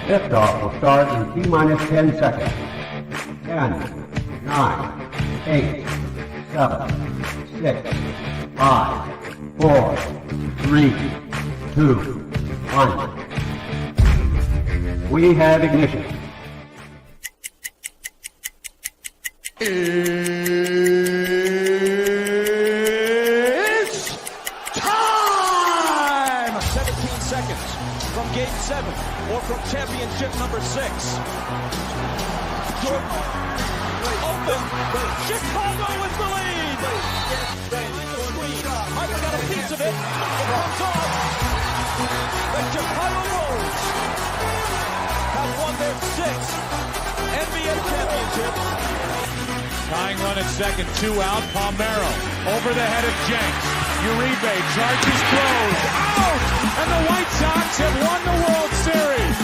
Liftoff will start in T-minus 10 seconds. 10, 9, 8, 7, 6, 5, 4, 3, 2, 1. We have ignition. It's time! 17 seconds from Game 7 or from championship number 6. Jordan, open. Chicago with the lead. Michael got a piece of it. It comes off. The Chicago Bulls have won their 6th NBA championship. Tying run at second, 2 out. Palmero over the head of Jenks. Uribe charges, throws, out! And the White Sox have won the World Series.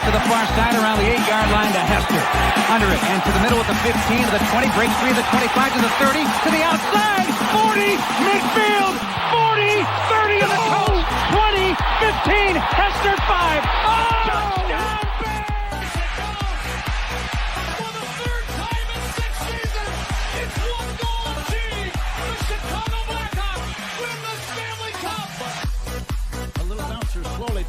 To the far side around the 8-yard line to Hester. Under it and to the middle with the 15 to the 20, breaks free of the 25 to the 30, to the outside, 40, midfield, 40, 30 in the coast, 20, 15, Hester 5. Oh! Touchdown!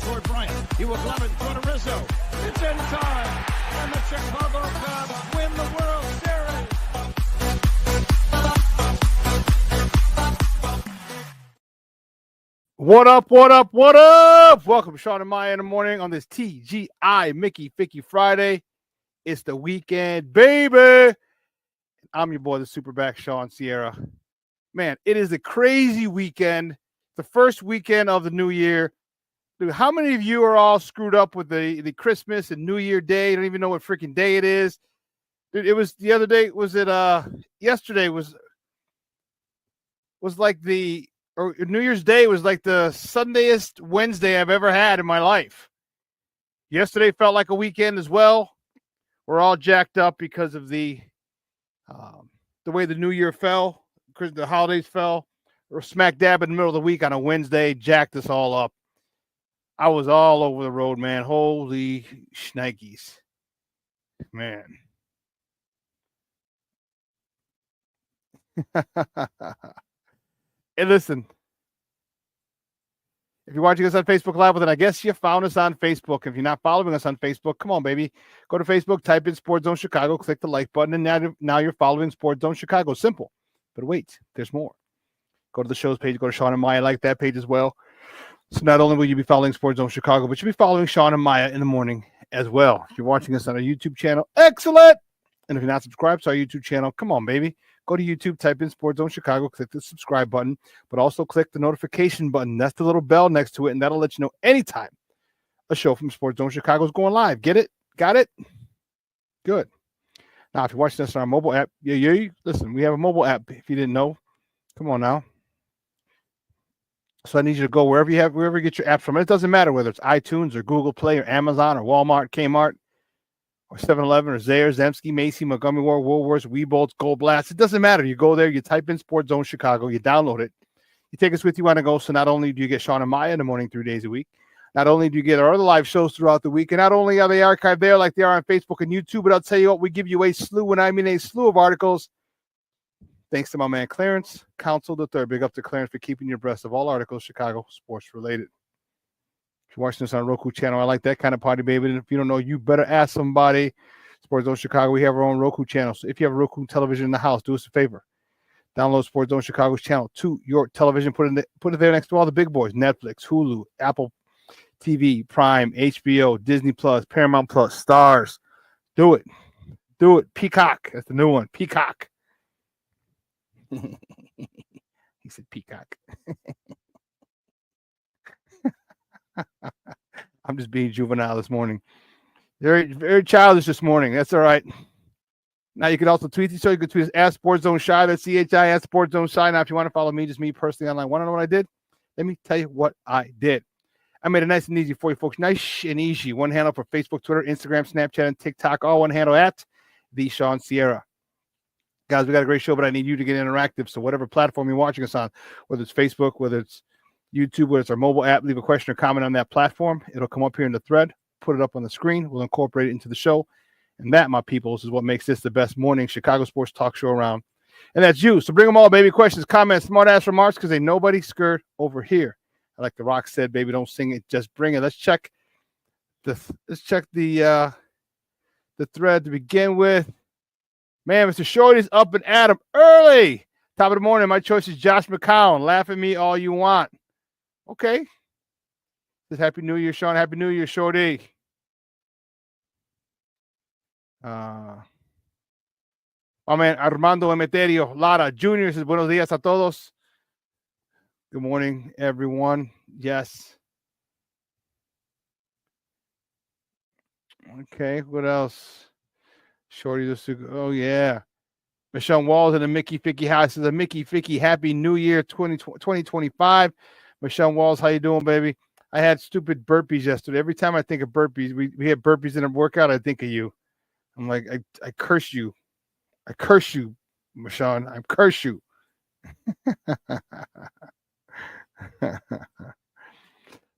Toward Bryant. He will glove it in front of Rizzo. It's in time. And the Chicago Cubs win the World Series. What up, what up, what up? Welcome to Shawn and Maya in the morning on this TGI Mickey Ficky Friday. It's the weekend, baby. I'm your boy, the SuperBack, Shawn Sierra. Man, it is a crazy weekend. The first weekend of the new year. Dude, how many of you are all screwed up with the Christmas and New Year Day? You don't even know what freaking day it is. Dude, it was the other day. Was it yesterday was like or New Year's Day was like the Sundayest Wednesday I've ever had in my life. Yesterday felt like a weekend as well. We're all jacked up because of the way the New Year fell, because the holidays fell. We're smack dab in the middle of the week on a Wednesday, jacked us all up. I was all over the road, man. Holy shnikes. Man. Hey, listen. If you're watching us on Facebook Live, well, then I guess you found us on Facebook. If you're not following us on Facebook, come on, baby. Go to Facebook, type in Sports Zone Chicago, click the like button, and now you're following Sports Zone Chicago. Simple. But wait, there's more. Go to the show's page. Go to Shawn and Maya. Like that page as well. So not only will you be following Sports Zone Chicago, but you'll be following Shawn and Maya in the morning as well. If you're watching us on our YouTube channel, excellent. And if you're not subscribed to our YouTube channel, come on, baby. Go to YouTube, type in Sports Zone Chicago, click the subscribe button, but also click the notification button. That's the little bell next to it, and that'll let you know anytime a show from Sports Zone Chicago is going live. Get it? Got it? Good. Now, if you're watching us on our mobile app, listen, we have a mobile app. If you didn't know, come on now. So I need you to go wherever you get your apps from. It doesn't matter whether it's iTunes or Google Play or Amazon or Walmart, Kmart, or 7-Eleven or Zayre, Zemsky, Macy, Montgomery Ward, Woolworths, Weebolts, Gold Blast. It doesn't matter. You go there, you type in Sports Zone Chicago, you download it. You take us with you on the go. So not only do you get Shawn and Maya in the morning 3 days a week, not only do you get our other live shows throughout the week, and not only are they archived there like they are on Facebook and YouTube, but I'll tell you what, we give you a slew, and I mean a slew of articles. Thanks to my man Clarence, Counsel III. Big up to Clarence for keeping you abreast of all articles Chicago sports related. If you're watching this on Roku channel, I like that kind of party, baby. And if you don't know, you better ask somebody. Sports Zone Chicago, we have our own Roku channel. So if you have a Roku television in the house, do us a favor. Download Sports Zone Chicago's channel to your television. Put it there next to all the big boys. Netflix, Hulu, Apple TV, Prime, HBO, Disney Plus, Paramount Plus, Stars. Do it. Do it. Peacock. That's the new one. Peacock. He said Peacock. I'm just being juvenile this morning. Very, very childish this morning. That's all right. Now you can also tweet the show. You can tweet us at Sports Zone Shy. That's CHI at Sports Zone Shy. Now, if you want to follow me, just me personally online, want to know what I did? Let me tell you what I did. I made it nice and easy for you folks. Nice and easy. One handle for Facebook, Twitter, Instagram, Snapchat, and TikTok. All one handle at the Shawn Sierra. Guys, we got a great show, but I need you to get interactive. So whatever platform you're watching us on, whether it's Facebook, whether it's YouTube, whether it's our mobile app, leave a question or comment on that platform. It'll come up here in the thread. put it up on the screen. We'll incorporate it into the show. And that, my peoples, is what makes this the best morning Chicago sports talk show around. And that's you. So bring them all, baby. Questions, comments, smart-ass remarks, because ain't nobody scared over here. Like The Rock said, baby, don't sing it, just bring it. Let's check the thread to begin with. Man, Mr. Shorty's up and at him early. Top of the morning. My choice is Josh McCown. Laugh at me all you want. Okay. Says Happy New Year, Shawn. Happy New Year, Shorty. My man Armando Emeterio Lara Jr. says buenos días a todos. Good morning, everyone. Yes. Okay, what else? Shorty, oh yeah. Michelle Walls in the Mickey Ficky house says a Mickey Ficky Happy New Year 2025. Michelle Walls, how you doing, baby? I had stupid burpees yesterday. Every time I think of burpees, we had burpees in a workout, I think of you. I'm like, I curse you. I curse you, Michelle. I curse you.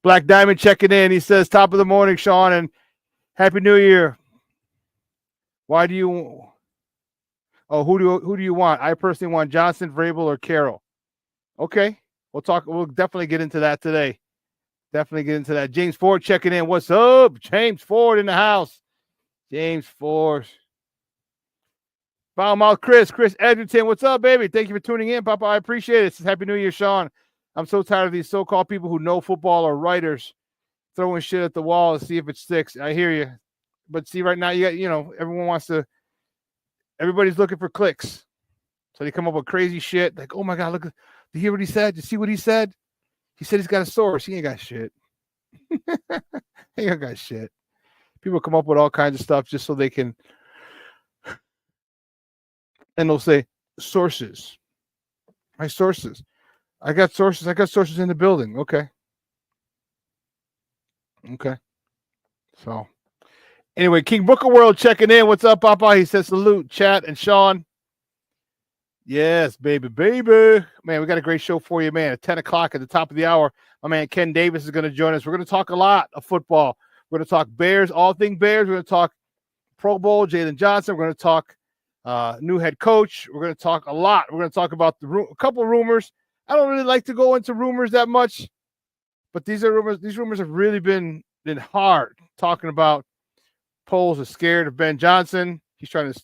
Black Diamond checking in. He says, top of the morning, Shawn, and Happy New Year. Why do you? Oh, who do you want? I personally want Johnson, Vrabel, or Carroll. Okay, we'll talk. We'll definitely get into that today. Definitely get into that. James Ford checking in. What's up? James Ford in the house. James Ford. Foul mouth Chris Edgerton. What's up, baby? Thank you for tuning in, Papa. I appreciate it. Happy New Year, Shawn. I'm so tired of these so-called people who know football or writers throwing shit at the wall to see if it sticks. I hear you. But see, right now, everybody's looking for clicks. So they come up with crazy shit. Like, oh my God, look, do you hear what he said? Did you see what he said? He said he's got a source. He ain't got shit. He ain't got shit. People come up with all kinds of stuff just so they can, and they'll say, sources. My sources. I got sources in the building. Okay. So, anyway, King Booker World checking in. What's up, Papa? He says salute, chat, and Shawn. Yes, baby. Man, we got a great show for you, man. At 10 o'clock at the top of the hour, my man Ken Davis is going to join us. We're going to talk a lot of football. We're going to talk Bears, all things Bears. We're going to talk Pro Bowl, Jalen Johnson. We're going to talk new head coach. We're going to talk a lot. We're going to talk about a couple rumors. I don't really like to go into rumors that much, but these are rumors. These rumors have really been hard. Talking about Poles is scared of Ben Johnson. He's trying to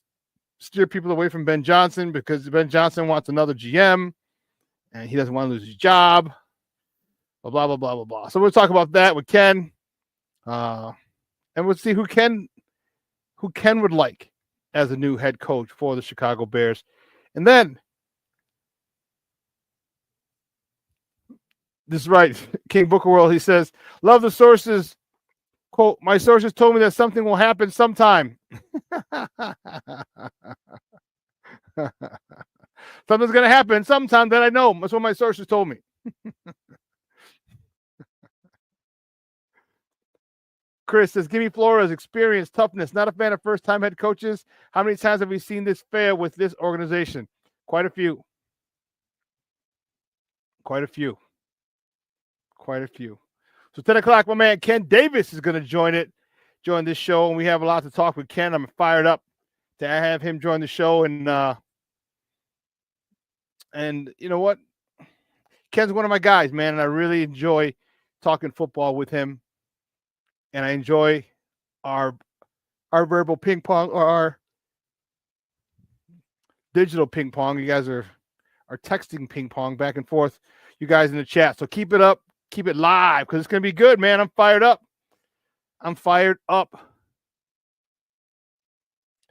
steer people away from Ben Johnson because Ben Johnson wants another GM, and he doesn't want to lose his job. Blah blah blah blah blah blah. So we'll talk about that with Ken, and we'll see who Ken would like as a new head coach for the Chicago Bears, and then. This is right. King Booker World, he says, love the sources. Quote, my sources told me that something will happen sometime. Something's going to happen sometime that I know. That's what my sources told me. Chris says, give me Flores, experience, toughness. Not a fan of first-time head coaches. How many times have we seen this fail with this organization? Quite a few. So 10 o'clock, my man Ken Davis is going to join this show, and we have a lot to talk with Ken. I'm fired up to have him join the show, and you know what? Ken's one of my guys, man, and I really enjoy talking football with him, and I enjoy our verbal ping pong or our digital ping pong. You guys are texting ping pong back and forth. You guys in the chat, so keep it up. Keep it live because it's going to be good, man. I'm fired up.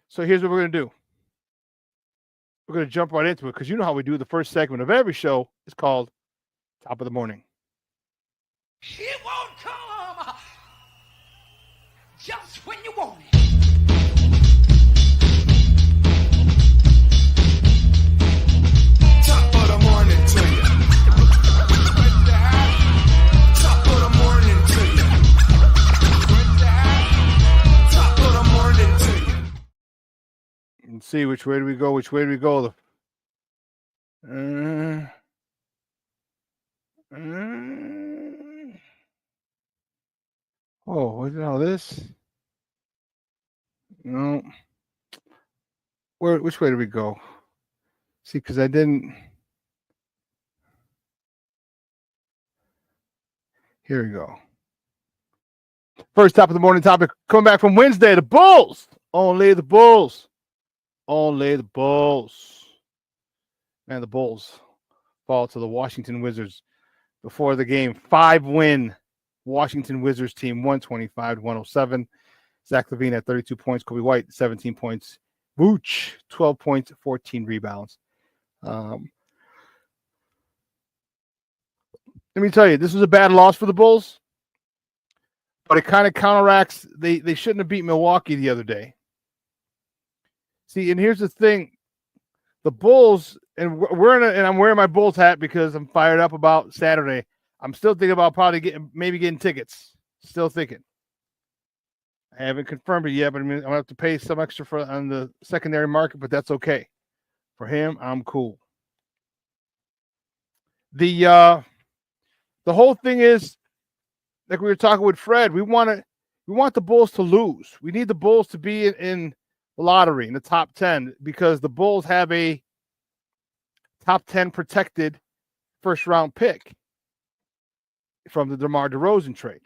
So here's what we're going to do. We're going to jump right into it because you know how we do the first segment of every show. It's called Top of the Morning. It won't come just when you want it. Top of the morning to you. Let's see which way do we go. Oh, what is all this? No. Which way do we go? See, because I didn't. Here we go. First top of the morning topic coming back from Wednesday. The Bulls. Only the Bulls. Only the Bulls. Man, the Bulls fall to the Washington Wizards before the game. 5-win Washington Wizards team, 125-107. Zach LaVine at 32 points. Kobe White, 17 points. Vooch, 12 points, 14 rebounds. Let me tell you, this was a bad loss for the Bulls, but it kind of counteracts. They shouldn't have beat Milwaukee the other day. See, and here's the thing. The Bulls, and I'm wearing my Bulls hat because I'm fired up about Saturday. I'm still thinking about probably getting tickets. Still thinking. I haven't confirmed it yet, but I'm gonna have to pay some extra on the secondary market, but that's okay. For him, I'm cool. The whole thing is, like we were talking with Fred, we want the Bulls to lose. We need the Bulls to be in the lottery, in the top 10, because the Bulls have a top 10 protected first round pick from the DeMar DeRozan trade.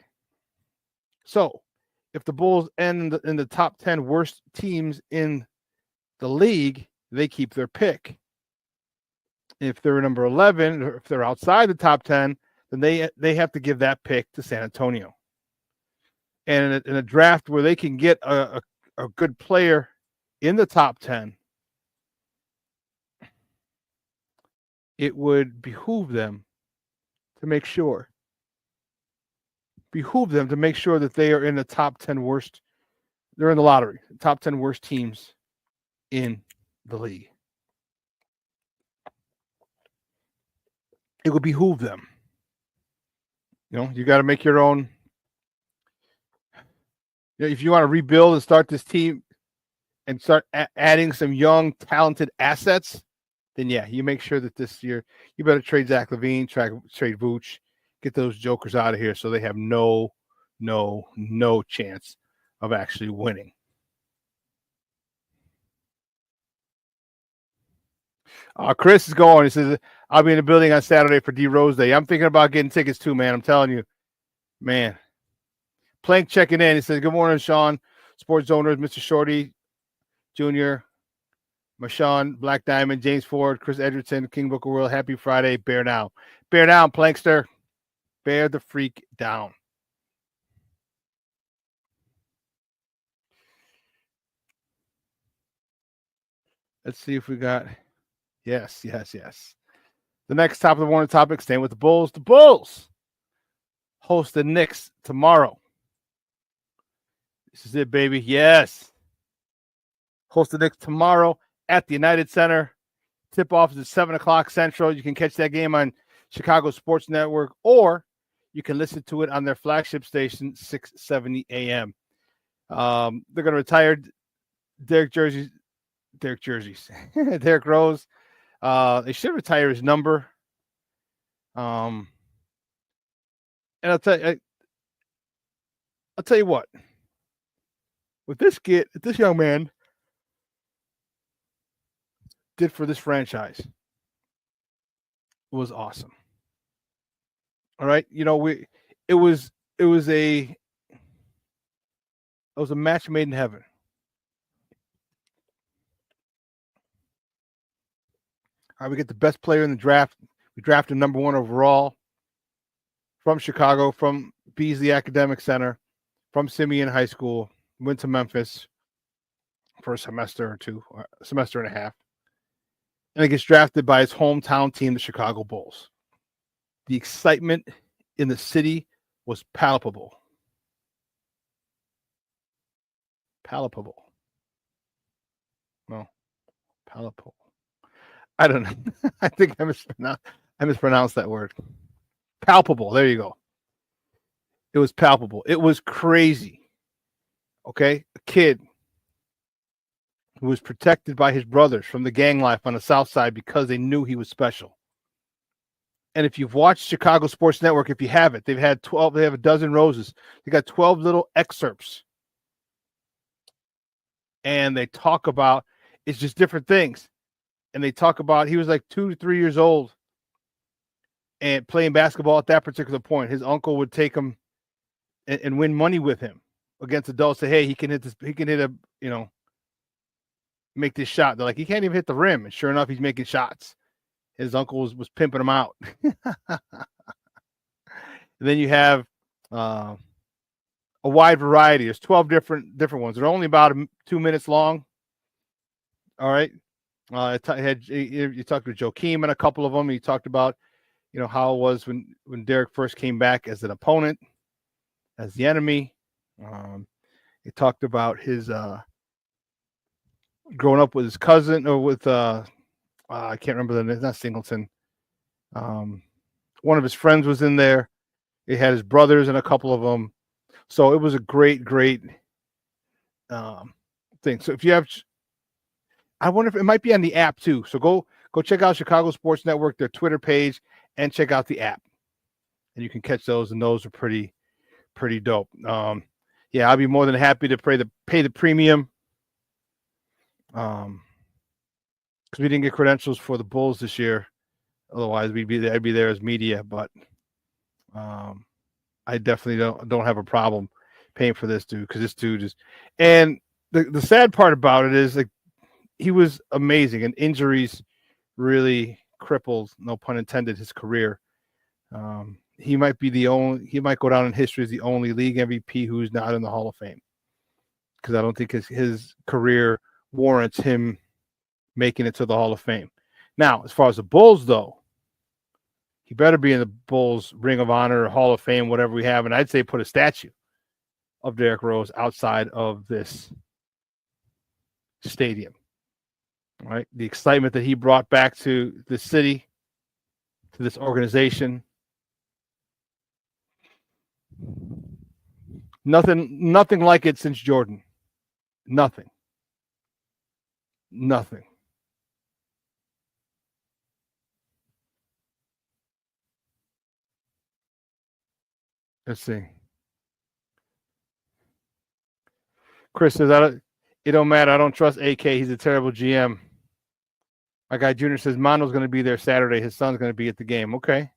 So if the Bulls end in the top 10 worst teams in the league, they keep their pick. If they're number 11, or if they're outside the top 10, then they have to give that pick to San Antonio. And in a draft where they can get a good player in the top 10, it would behoove them to make sure that they are in the top 10 worst. They're in the lottery, top 10 worst teams in the league. It would behoove them. You got to make your own. If you want to rebuild and start this team and start adding some young, talented assets, then yeah, you make sure that this year you better trade Zach LaVine, trade Vooch, get those jokers out of here so they have no chance of actually winning. Chris is going. He says, I'll be in the building on Saturday for D Rose Day. I'm thinking about getting tickets too, man. I'm telling you, man. Plank checking in. He says, good morning, Shawn. Sports owners, Mr. Shorty, Jr., Mashawn, Black Diamond, James Ford, Chris Edgerton, King Booker World. Happy Friday. Bear down. Bear down, Plankster. Bear the freak down. Let's see if we got. Yes. The next top of the morning topic, staying with the Bulls. The Bulls host the Knicks tomorrow. This is it, baby. Yes. Host the Knicks tomorrow at the United Center. Tip-off is at 7 o'clock Central. You can catch that game on Chicago Sports Network, or you can listen to it on their flagship station, 670 AM. They're going to retire Derrick Rose. They should retire his number. And I'll tell you what. What this young man did for this franchise was awesome. All right, it was a match made in heaven. All right, we get the best player in the draft. We drafted number 1 overall from Chicago, from Beasley Academic Center, from Simeon High School. Went to Memphis for a semester or two, or a semester and a half. And he gets drafted by his hometown team, the Chicago Bulls. The excitement in the city was palpable. No, palpable. I don't know. I think I mispronounced that word. Palpable. There you go. It was palpable. It was crazy. Okay? A kid who was protected by his brothers from the gang life on the South Side because they knew he was special. And if you've watched Chicago Sports Network, if you haven't, they have a dozen roses. They got 12 little excerpts. And they talk about, it's just different things. And they talk about, he was like 2 to 3 years old and playing basketball at that particular point. His uncle would take him and win money with him against adults. Say, hey, he can hit make this shot. They're like, he can't even hit the rim. And sure enough, he's making shots. His uncle was pimping him out. And then you have a wide variety. There's 12 different ones. They're only about 2 minutes long. All right. You talked to Joakim and a couple of them. He talked about, how it was when Derek first came back as an opponent, as the enemy. He talked about his growing up with his cousin or with I can't remember the name. It's not Singleton. One of his friends was in there. He had his brothers and a couple of them. So it was a great thing. So if you have, I wonder if it might be on the app too. So go check out Chicago Sports Network, their Twitter page, and check out the app. And you can catch those, and those are pretty dope. Yeah, I'll be more than happy to pay the premium. Because we didn't get credentials for the Bulls this year. Otherwise, I'd be there as media. But I definitely don't have a problem paying for this dude, because this dude is. And the sad part about it is, like, he was amazing, and injuries really crippled, no pun intended, his career. He might go down in history as the only league MVP who's not in the Hall of Fame, because I don't think his career warrants him making it to the Hall of Fame. Now, as far as the Bulls, though, he better be in the Bulls Ring of Honor, Hall of Fame, whatever we have. And I'd say put a statue of Derrick Rose outside of this stadium. All right. The excitement that he brought back to the city, to this organization. Nothing like it since Jordan. Nothing. Let's see. Chris says, it don't matter. I don't trust AK. He's a terrible GM. My guy Junior says, Mondo's going to be there Saturday. His son's going to be at the game. Okay.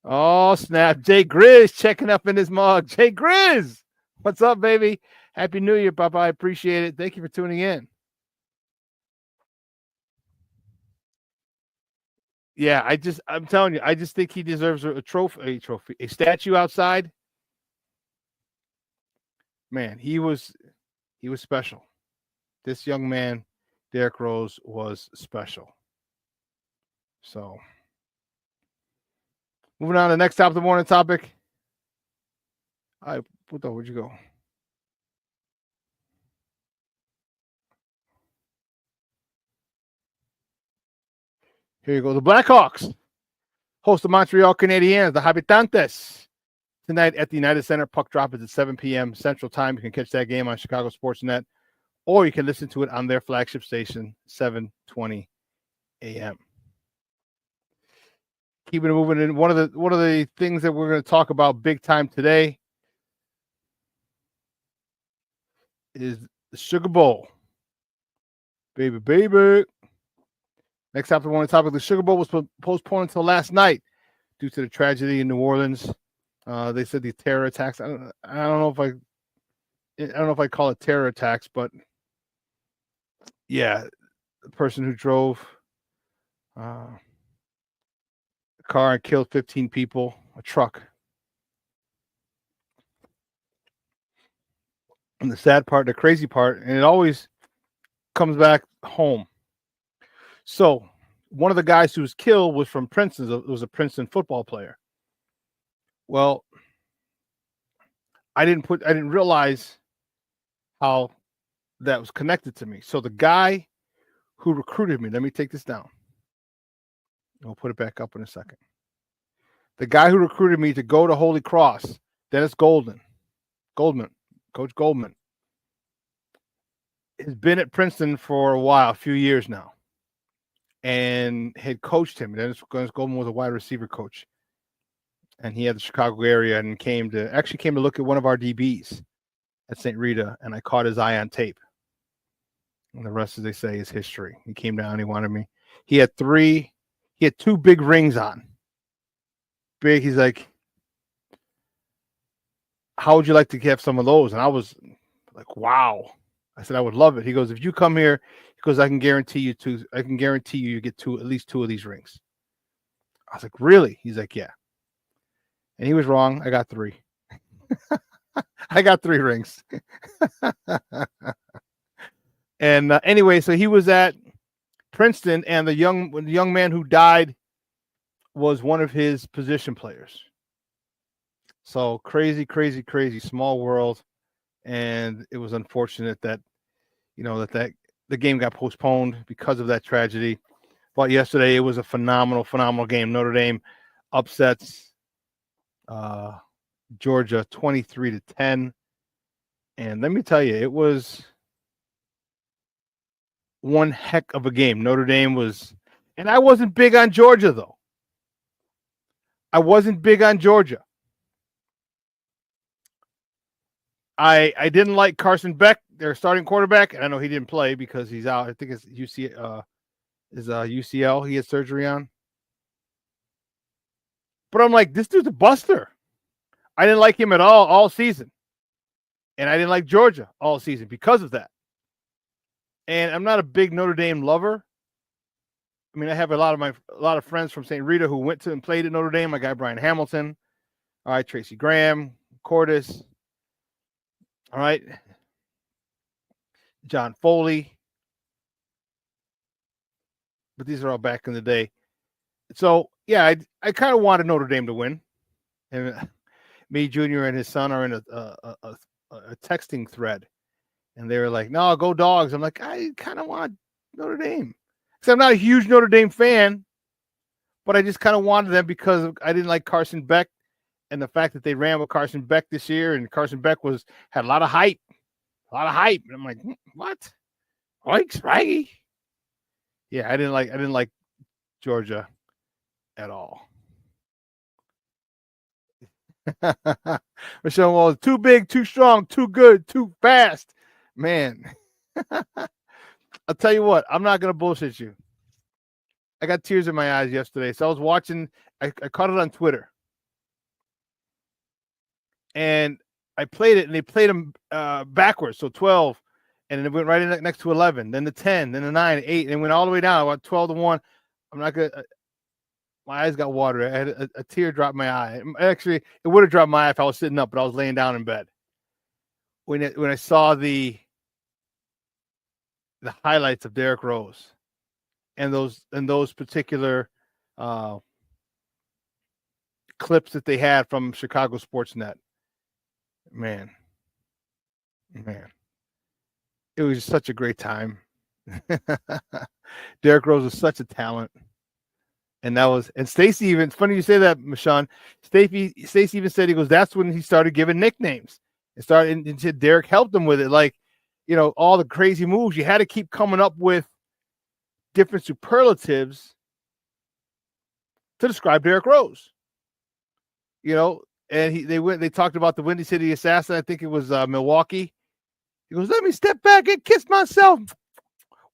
Oh, snap. Jay Grizz checking up in his mug. Jay Grizz. What's up, baby? Happy New Year, Papa. I appreciate it. Thank you for tuning in. Yeah, I'm telling you, I just think he deserves a statue outside. Man, he was special. This young man, Derrick Rose, was special. So, moving on to the next top of the morning topic. Where'd you go? Here you go. The Blackhawks host the Montreal Canadiens, the Habitantes, tonight at the United Center. Puck drop is at 7 p.m. Central Time. You can catch that game on Chicago Sports Net, or you can listen to it on their flagship station, 7:20 a.m. Keeping it moving in. One of the things that we're going to talk about big time today is the Sugar Bowl. Baby. Next after one topic, the Sugar Bowl was postponed until last night due to the tragedy in New Orleans. They said the terror attacks. I don't know if I call it terror attacks, but yeah, the person who drove a car and killed 15 people, a truck. And the sad part, the crazy part, and it always comes back home. So one of the guys who was killed was from Princeton. It was a Princeton football player. Well, I didn't realize how that was connected to me. So the guy who recruited me, let me take this down. I'll put it back up in a second. The guy who recruited me to go to Holy Cross, Dennis Coach Goldman, has been at Princeton for a while, a few years now. and had coached him. Dennis Goldman was a wide receiver coach, and he had the Chicago area and came to look at one of our DBs at St. Rita, and I caught his eye on tape. And the rest, as they say, is history. He came down. He wanted me. He had 2 big rings on. Big. He's like, how would you like to have some of those? And I was like, wow. I said, I would love it. He goes, if you come here, he goes, I can guarantee you you get at least 2 of these rings. I was like, really? He's like, yeah. And he was wrong. I got 3. I got 3 rings. And anyway, so he was at Princeton, and the young man who died was one of his position players. So crazy small world. And it was unfortunate that, that the game got postponed because of that tragedy. But yesterday it was a phenomenal game. Notre Dame upsets Georgia 23-10. And let me tell you, it was one heck of a game. Notre Dame was, and I wasn't big on Georgia, though. I wasn't big on Georgia. I didn't like Carson Beck, their starting quarterback, and I know he didn't play because he's out. I think it's UCL he had surgery on. But I'm like, this dude's a buster. I didn't like him at all season. And I didn't like Georgia all season because of that. And I'm not a big Notre Dame lover. I mean, I have a lot of friends from St. Rita who went to and played at Notre Dame. My guy Brian Hamilton. All right, Tracy Graham, Cordis. All right. John Foley. But these are all back in the day. So, yeah, I kind of wanted Notre Dame to win. And me, Junior, and his son are in a texting thread. And they were like, no, go Dogs. I'm like, I kind of want Notre Dame. Because I'm not a huge Notre Dame fan. But I just kind of wanted them because I didn't like Carson Beck. And the fact that they ran with Carson Beck this year, and Carson Beck had a lot of hype. And I'm like, what? Oinks, Raggy? Yeah, I didn't like Georgia at all. Michelle Wall, too big, too strong, too good, too fast. Man. I'll tell you what, I'm not gonna bullshit you. I got tears in my eyes yesterday. So I was watching, I caught it on Twitter. And I played it, and they played them backwards. So 12, and then it went right in next to 11, then the 10, then the 9, 8, and it went all the way down. About 12-1. I'm not gonna. My eyes got water. I had a tear drop my eye. Actually, it would have dropped my eye if I was sitting up, but I was laying down in bed. When I saw the highlights of Derrick Rose, and those particular clips that they had from Chicago Sportsnet. Man, it was such a great time. Derrick Rose was such a talent, and Stacey even. It's funny you say that, Michon. Stacey even said, he goes, that's when he started giving nicknames. And said Derrick helped him with it, like, all the crazy moves. You had to keep coming up with different superlatives to describe Derrick Rose. And they talked about the Windy City Assassin. I think it was Milwaukee. He goes, let me step back and kiss myself.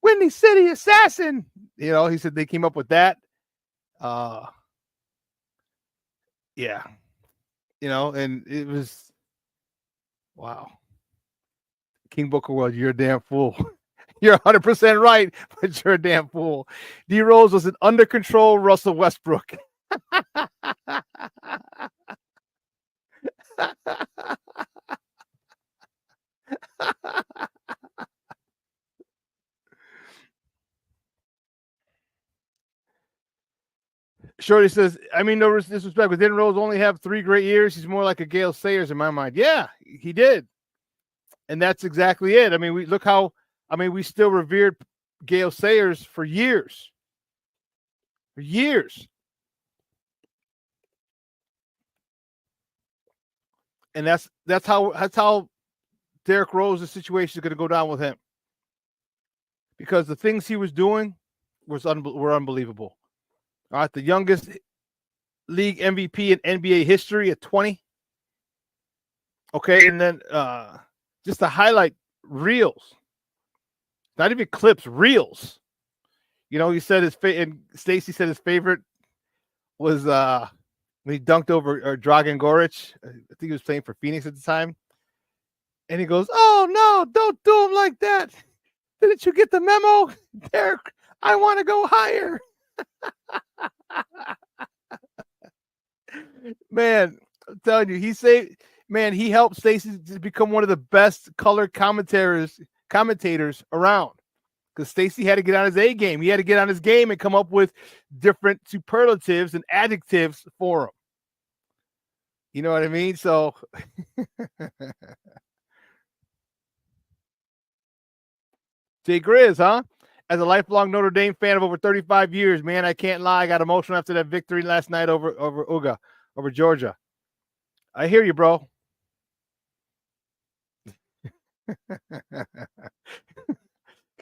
Windy City Assassin. He said they came up with that. Yeah. And it was, wow. King Booker World, you're a damn fool. You're 100% right, but you're a damn fool. D Rose was an under control Russell Westbrook. Shorty says, I mean, no disrespect, but didn't Rose only have 3 great years? He's more like a Gale Sayers in my mind. Yeah, he did. And that's exactly it. I mean, we still revered Gale Sayers for years. For years. And that's how Derrick Rose's situation is going to go down with him. Because the things he was doing were unbelievable. All right, the youngest league MVP in NBA history at 20. Okay, and then just to highlight reels, not even clips, reels. You know, he said and Stacey said his favorite was when he dunked over Dragan Goric. I think he was playing for Phoenix at the time. And he goes, "Oh, no, don't do him like that. Didn't you get the memo? Derek, I want to go higher." Man, I'm telling you, he helped Stacey to become one of the best color commentators around. Because Stacey had to get on his A game. He had to get on his game and come up with different superlatives and adjectives for him. You know what I mean? So Jay Grizz, huh? As a lifelong Notre Dame fan of over 35 years, man, I can't lie. I got emotional after that victory last night over Georgia. I hear you, bro.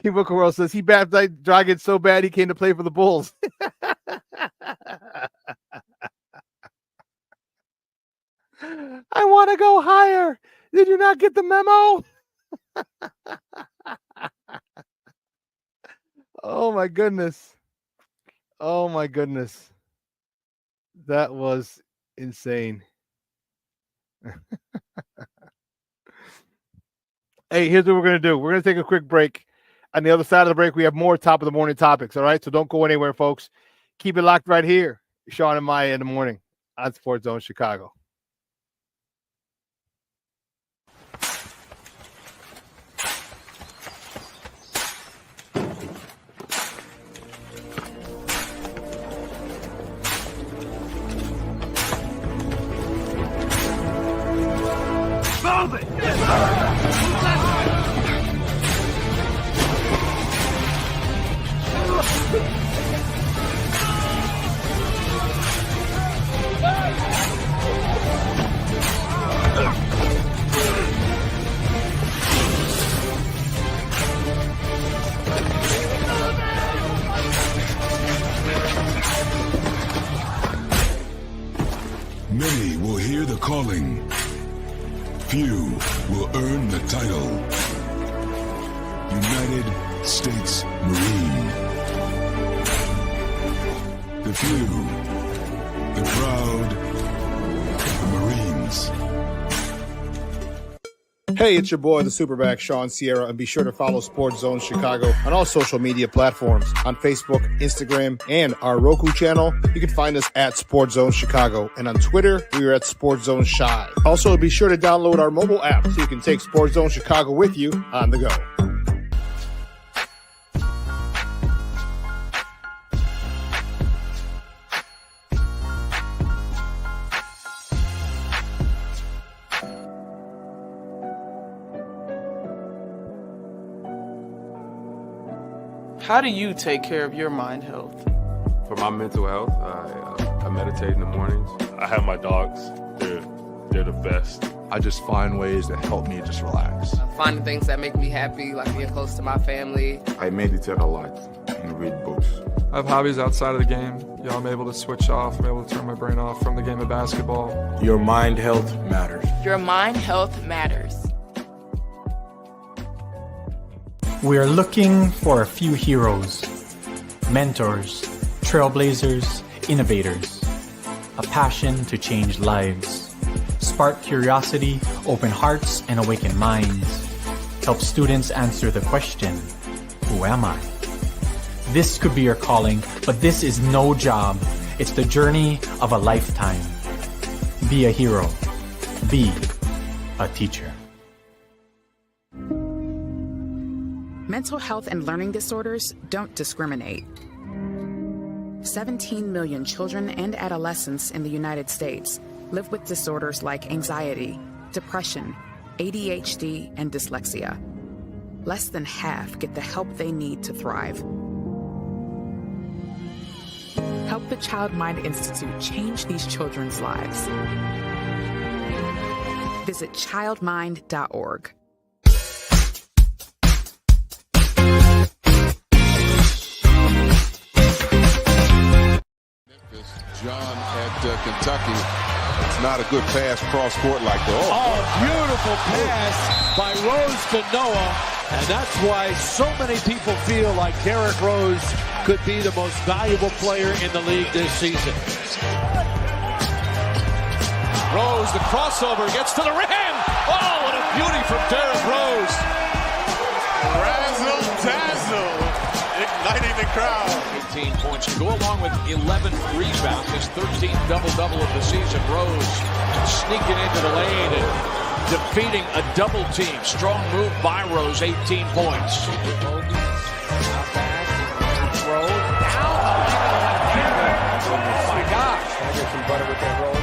Kiva Corral says he baptized Dragan so bad he came to play for the Bulls. I want to go higher. Did you not get the memo? Oh my goodness. Oh my goodness. That was insane. Hey, here's what we're going to do. We're going to take a quick break. On the other side of the break, we have more top of the morning topics. All right. So don't go anywhere, folks. Keep it locked right here. Shawn and Maya in the morning on Sports Zone Chicago. Many will hear the calling. Few will earn the title. United States Marine. The few, the proud, the Marines. Hey, it's your boy, the SuperBack, Shawn Sierra, and be sure to follow Sports Zone Chicago on all social media platforms. On Facebook, Instagram, and our Roku channel, you can find us at Sports Zone Chicago. And on Twitter, we are at Sports Zone Shy. Also, be sure to download our mobile app so you can take Sports Zone Chicago with you on the go. How do you take care of your mind health? For my mental health, I meditate in the mornings. I have my dogs. They're the best. I just find ways that help me just relax. Finding things that make me happy, like being close to my family. I meditate a lot and read books. I have hobbies outside of the game. I'm able to switch off. I'm able to turn my brain off from the game of basketball. Your mind health matters. Your mind health matters. We are looking for a few heroes, mentors, trailblazers, innovators, a passion to change lives, spark curiosity, open hearts, and awaken minds, help students answer the question, who am I? This could be your calling, but this is no job. It's the journey of a lifetime. Be a hero. Be a teacher. Mental health and learning disorders don't discriminate. 17 million children and adolescents in the United States live with disorders like anxiety, depression, ADHD, and dyslexia. Less than half get the help they need to thrive. Help the Child Mind Institute change these children's lives. Visit childmind.org. John at Kentucky. It's not a good pass cross court like that. Oh, beautiful pass by Rose to Noah. And that's why so many people feel like Derrick Rose could be the most valuable player in the league this season. Rose, the crossover, gets to the rim. Oh, what a beauty from Derrick Rose. Razzle dazzle, igniting the crowd. 18 points to go along with 11 rebounds. His 13th double-double of the season. Rose sneaking into the lane and defeating a double team. Strong move by Rose, 18 points. Throw down. Oh my gosh. Can I get some butter with that roll?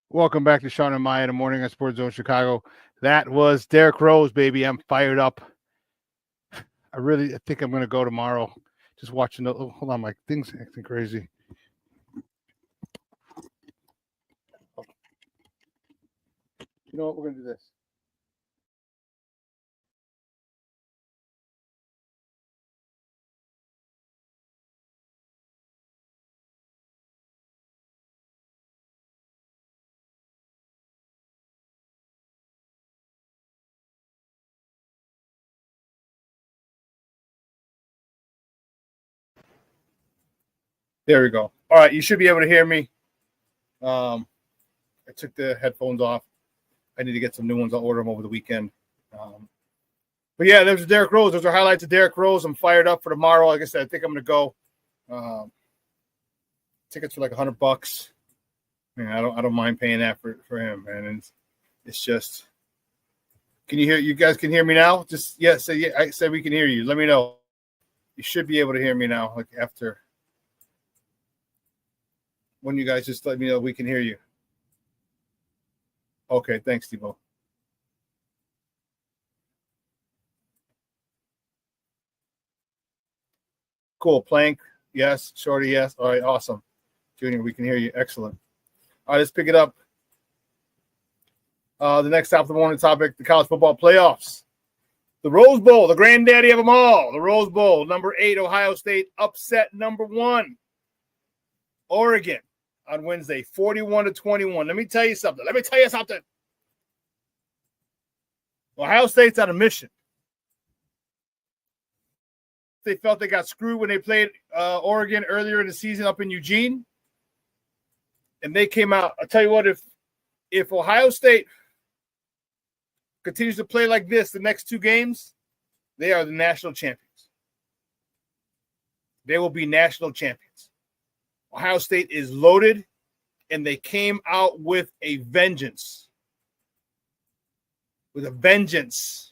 Welcome back to Shawn and Maya in the morning on Sports Zone Chicago. That was Derrick Rose, baby. I'm fired up. I think I'm going to go tomorrow. Just watching the. Oh, hold on, my thing's acting crazy. You know what? We're going to do this. There we go. All right, you should be able to hear me. I took the headphones off. I need to get some new ones. I'll order them over the weekend. But yeah, there's Derrick Rose. Those are highlights of Derrick Rose. I'm fired up for tomorrow. Like I said, I think I'm going to go. Tickets for like $100. Man, I don't mind paying that for him, man. And it's just. Can you hear? You guys can hear me now? Just say yeah. I said we can hear you. Let me know. You should be able to hear me now. Like after. When you guys just let me know we can hear you. Okay, thanks, Steve-O. Cool. Plank, yes. Shorty, yes. All right, awesome. Junior, we can hear you. Excellent. All right, let's pick it up. The next top of the morning topic, the college football playoffs. The Rose Bowl, the granddaddy of them all. The Rose Bowl, number 8, Ohio State, upset number 1. Oregon on Wednesday, 41-21. Let me tell you something. Ohio State's on a mission. They felt they got screwed when they played Oregon earlier in the season up in Eugene. And they came out. I'll tell you what, if Ohio State continues to play like this the next 2 games, they are the national champions. They will be national champions. Ohio State is loaded, and they came out with a vengeance. With a vengeance.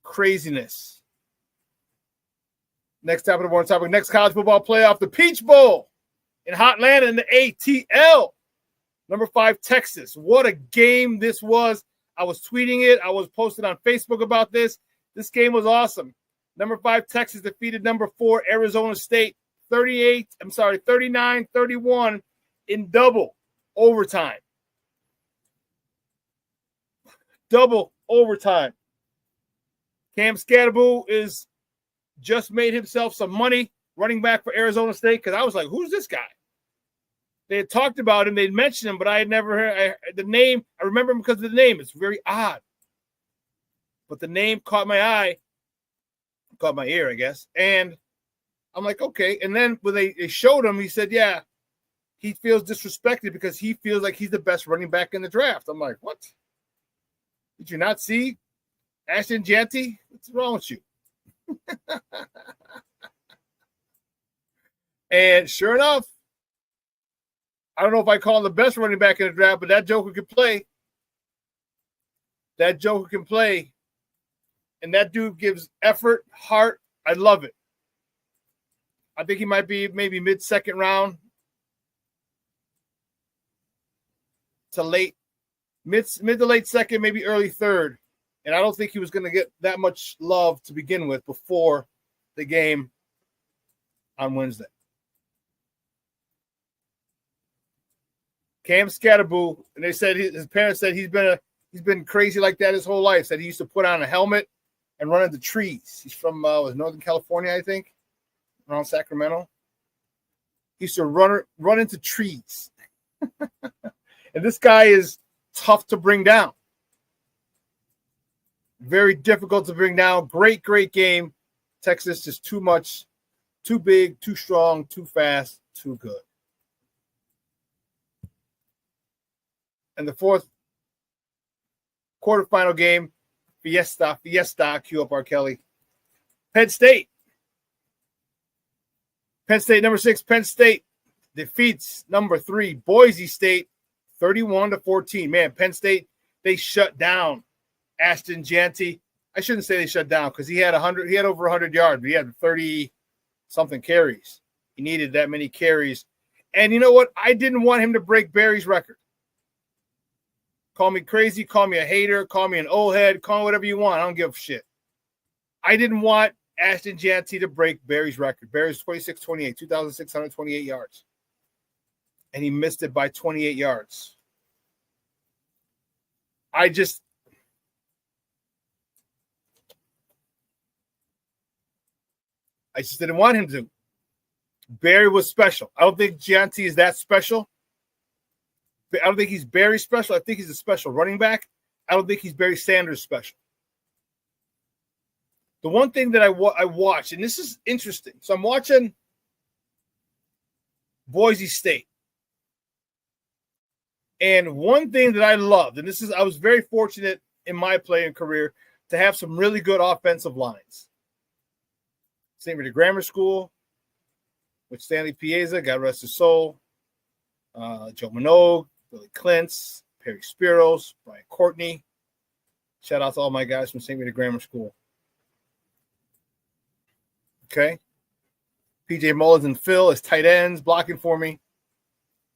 Craziness. Next topic of the morning topic. Next college football playoff, the Peach Bowl in Hotlanta in the ATL. Number 5, Texas. What a game this was. I was tweeting it. I was posting on Facebook about this. This game was awesome. Number 5, Texas defeated number 4, Arizona State. 39-31 in double overtime. Double overtime. Cam Scatterboo is just made himself some money running back for Arizona State because I was like, who's this guy? They had talked about him. They'd mentioned him, but I had never heard the name. I remember him because of the name. It's very odd. But the name caught my eye, caught my ear, I guess. And I'm like, okay. And then when they showed him, he said, yeah, he feels disrespected because he feels like he's the best running back in the draft. I'm like, what? Did you not see Ashton Janty? What's wrong with you? And sure enough, I don't know if I call him the best running back in the draft, but that joker can play. That joker can play. And that dude gives effort, heart. I love it. I think he might be maybe mid-second round to mid to late second, maybe early third. And I don't think he was going to get that much love to begin with before the game on Wednesday. Cam Scatterboo, and they said his parents said he's been He's been crazy like that his whole life. Said he used to put on a helmet and run into trees. He's from Northern California, I think, around Sacramento. He used to run into trees. And this guy is tough to bring down. Very difficult to bring down. Great game. Texas just too much, too big, too strong, too fast, too good. And the fourth quarterfinal game, Fiesta, cue up R. Kelly. Penn State, number 6, Penn State defeats number 3, Boise State, 31-14. Man, Penn State, they shut down Ashton Jeanty. I shouldn't say they shut down because he had over 100 yards, but he had 30-something carries. He needed that many carries. And you know what? I didn't want him to break Barry's record. Call me crazy, call me a hater, call me an old head, call me whatever you want. I don't give a shit. I didn't want Ashton Jeanty to break Barry's record. Barry's 26-28, 2,628 yards. And he missed it by 28 yards. I just didn't want him to. Barry was special. I don't think Jeanty is that special. I don't think he's Barry special. I think he's a special running back. I don't think he's Barry Sanders special. The one thing that I watched, and this is interesting. So I'm watching Boise State. And one thing that I loved, and I was very fortunate in my playing career to have some really good offensive lines. St. Rita Grammar School with Stanley Piazza, God rest his soul, Joe Minogue, Billy Klintz, Perry Spiros, Brian Courtney. Shout out to all my guys from St. Rita Grammar School. Okay. PJ Mullins and Phil as tight ends blocking for me.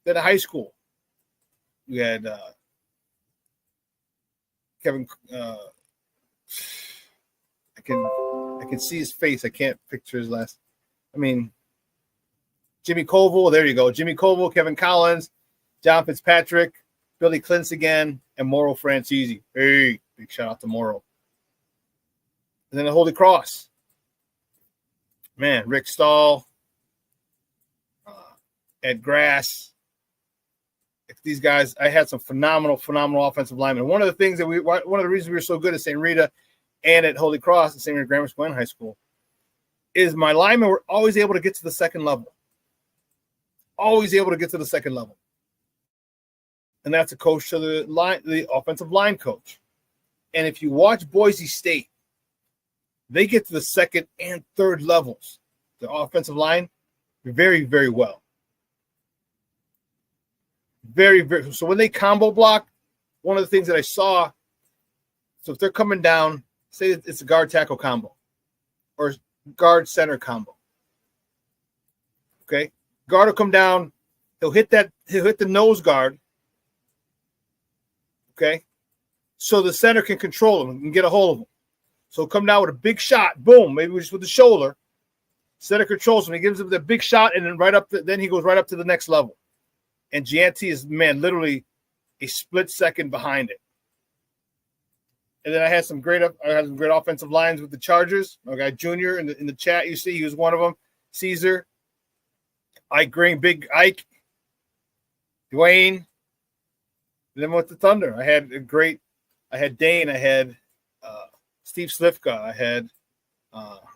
Then at high school, we had Kevin. I can see his face. I can't picture his last. Jimmy Colville. There you go. Jimmy Colville, Kevin Collins, John Fitzpatrick, Billy Klintz again, and Morrow Francisi. Hey, big shout out to Morrow. And then the Holy Cross. Man, Rick Stahl, Ed Grass. These guys, I had some phenomenal offensive linemen. One of the reasons we were so good at St. Rita and at Holy Cross at St. Rita Grammar School and High School is my linemen were always able to get to the second level. Always able to get to the second level. And that's a coach to the offensive line coach. And if you watch Boise State, they get to the second and third levels, the offensive line, very, very well. Very, very. So when they combo block, one of the things that I saw, so if they're coming down, say it's a guard tackle combo or guard center combo. Okay. Guard will come down. He'll hit the nose guard. Okay. So the center can control him and get a hold of him. So he'll come down with a big shot. Boom. Maybe just with the shoulder. Center controls him. He gives him the big shot and then he goes right up to the next level. And Jeanty is, literally a split second behind it. And then I had some great offensive lines with the Chargers. I got Junior in the chat. You see, he was one of them. Caesar, Ike Green, Big Ike, Dwayne. And then with the Thunder, I had Dane. I had Steve Slifka. I had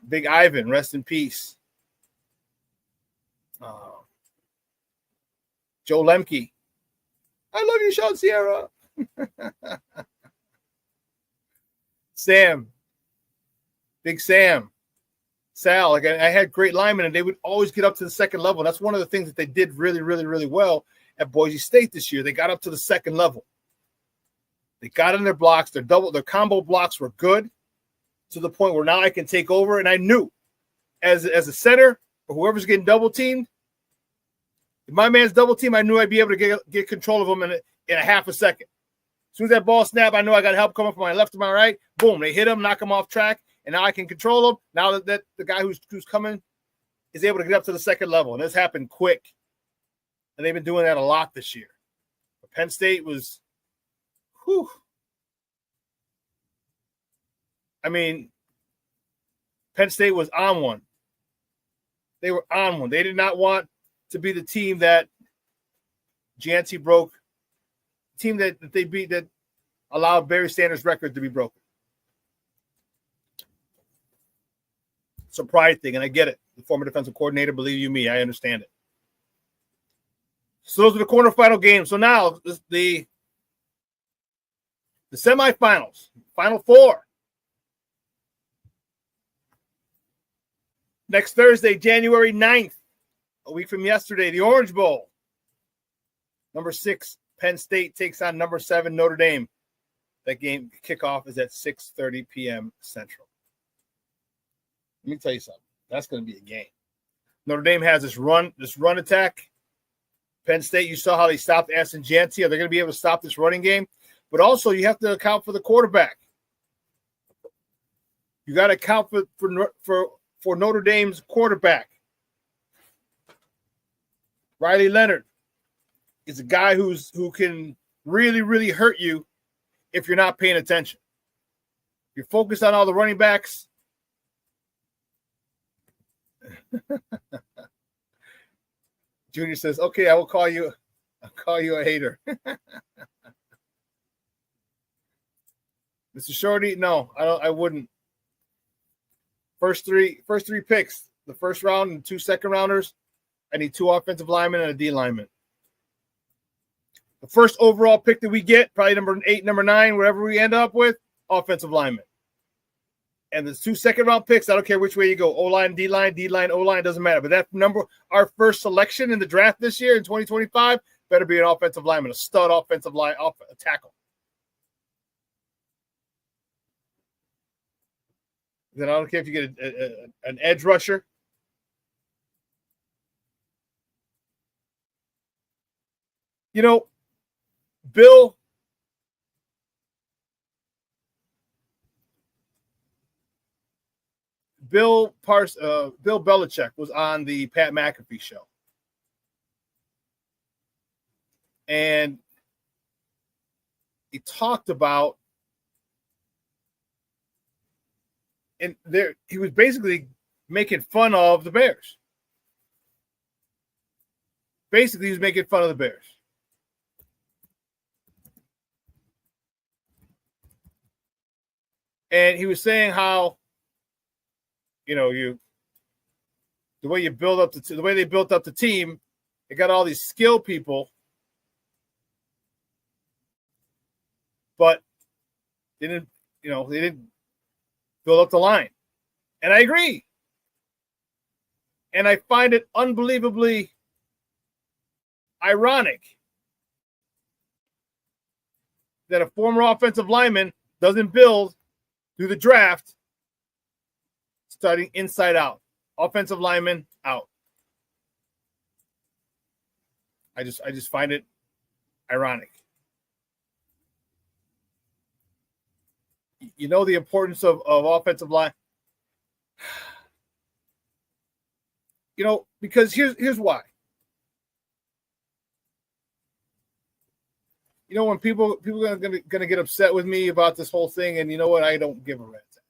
Big Ivan. Rest in peace. Joe Lemke. I love you, Shawn Sierra. Sam. Big Sam. Sal. Like I had great linemen, and they would always get up to the second level. And that's one of the things that they did really, really, really well at Boise State this year. They got up to the second level. They got in their blocks. Their combo blocks were good to the point where now I can take over. And I knew as a center or whoever's getting double teamed, if my man's double team, I knew I'd be able to get control of him in a half a second. As soon as that ball snapped, I knew I got help coming from my left to my right. Boom, they hit him, knock him off track, and now I can control him. Now that the guy who's coming is able to get up to the second level, and this happened quick. And they've been doing that a lot this year. But Penn State was, I mean, Penn State was on one. They were on one. They did not want to be the team that Yancey broke, the team that they beat that allowed Barry Sanders' record to be broken. It's a pride thing, and I get it. The former defensive coordinator, believe you me, I understand it. So those are the quarterfinal games. So now the semifinals, Final Four. Next Thursday, January 9th, a week from yesterday, the Orange Bowl. Number 6, Penn State takes on number 7, Notre Dame. That game kickoff is at 6:30 p.m. Central. Let me tell you something. That's going to be a game. Notre Dame has this run attack. Penn State, you saw how they stopped Aston Janty. Are they going to be able to stop this running game? But also, you have to account for the quarterback. You got to account for Notre Dame's quarterback. Riley Leonard is a guy who can really, really hurt you if you're not paying attention. You're focused on all the running backs. Junior says, "Okay, I'll call you a hater." Mr. Shorty, no, I wouldn't. First three picks, the first round and 2 second rounders. I need 2 offensive linemen and a D lineman. The first overall pick that we get, probably number 8, number 9, wherever we end up with, offensive lineman. And the 2 second round picks, I don't care which way you go, O-line, D-line, O-line, doesn't matter. But that number, our first selection in the draft this year in 2025, better be an offensive lineman, a stud offensive line, a tackle. Then I don't care if you get an edge rusher. You know, Bill Belichick was on the Pat McAfee show. And he talked about, and there he was basically making fun of the Bears. Basically, he was making fun of the Bears. And he was saying how, you know, the way you build up the way they built up the team, they got all these skilled people, but they didn't build up the line. And I agree. And I find it unbelievably ironic that a former offensive lineman doesn't build through the draft starting inside out. Offensive lineman out. I just find it ironic. You know the importance of offensive line. You know, because here's why. You know, when people are gonna get upset with me about this whole thing, and you know what? I don't give a rat's ass.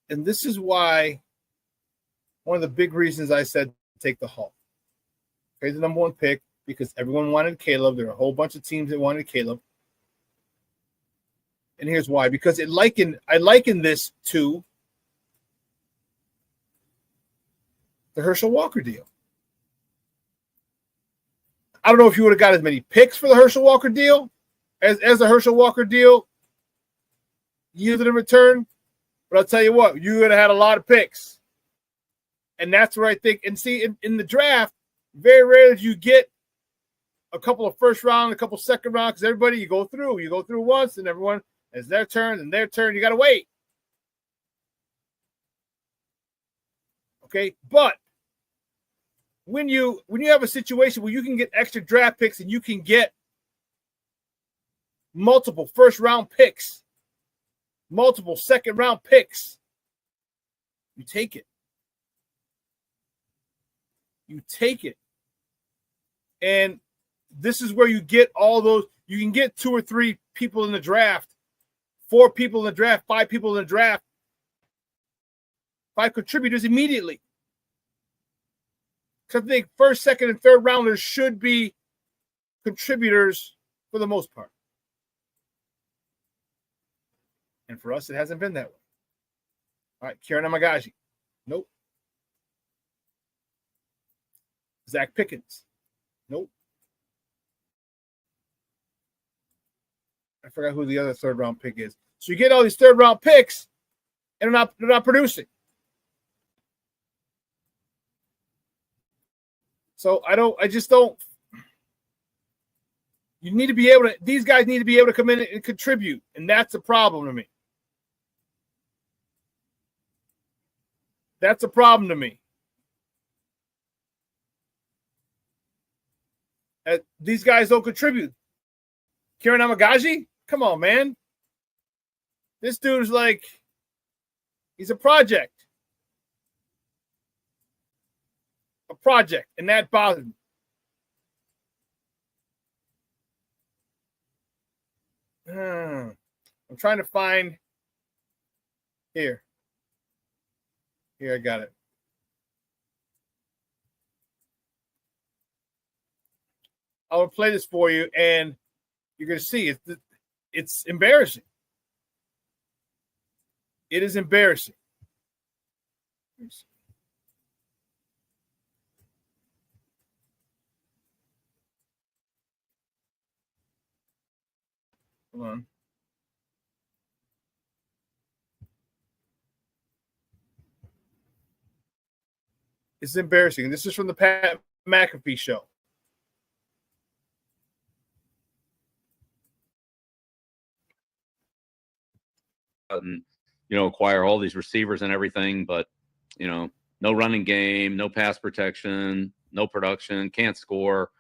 And this is why one of the big reasons I said take the Hulk. Okay, the number 1 pick, because everyone wanted Caleb. There are a whole bunch of teams that wanted Caleb. And here's why. Because I liken this to the Herschel Walker deal. I don't know if you would have got as many picks for the Herschel Walker deal as the Herschel Walker deal yielded in return. But I'll tell you what, you would have had a lot of picks. And that's where I think, and see, in the draft, very rarely do you get a couple of first round, a couple second round, because everybody you go through once, and everyone has their turn and their turn. You got to wait. Okay, but when you have a situation where you can get extra draft picks and you can get multiple first round picks, multiple second round picks, you take it. You take it. And this is where you get all those. You can get 2 or 3 people in the draft 4 people in the draft, 5 people in the draft, 5 contributors immediately. Because I think first, second, and third rounders should be contributors for the most part. And for us, it hasn't been that way. All right, Kieran Amagaji. Nope. Zach Pickens. Nope. I forgot who the other third-round pick is. So you get all these third-round picks, and they're not producing. So I just don't. You need to be able to. These guys need to be able to come in and contribute, and that's a problem to me. That's a problem to me. These guys don't contribute. Kieran Amagaji? Come on, man. This dude's like, he's a project. A project, and that bothered me. I'm trying to find here. Here, I got it. I will play this for you, and you're going to see it's embarrassing. It is embarrassing. Hold on. It's embarrassing. This is from the Pat McAfee show. Acquire all these receivers and everything, but no running game, no pass protection, no production, can't score.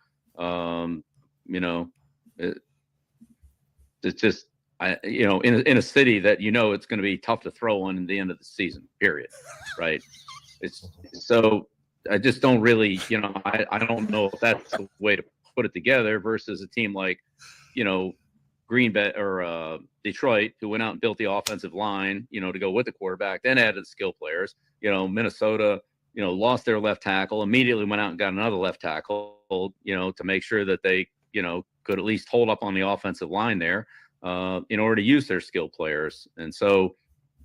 It's just in a city that it's going to be tough to throw on in the end of the season. Period. Right. It's so I just don't really I don't know if that's the way to put it together versus a team like Green Bay or Detroit, who went out and built the offensive line, to go with the quarterback, then added skill players. Minnesota, lost their left tackle, immediately went out and got another left tackle, to make sure that they, could at least hold up on the offensive line there in order to use their skill players. And so,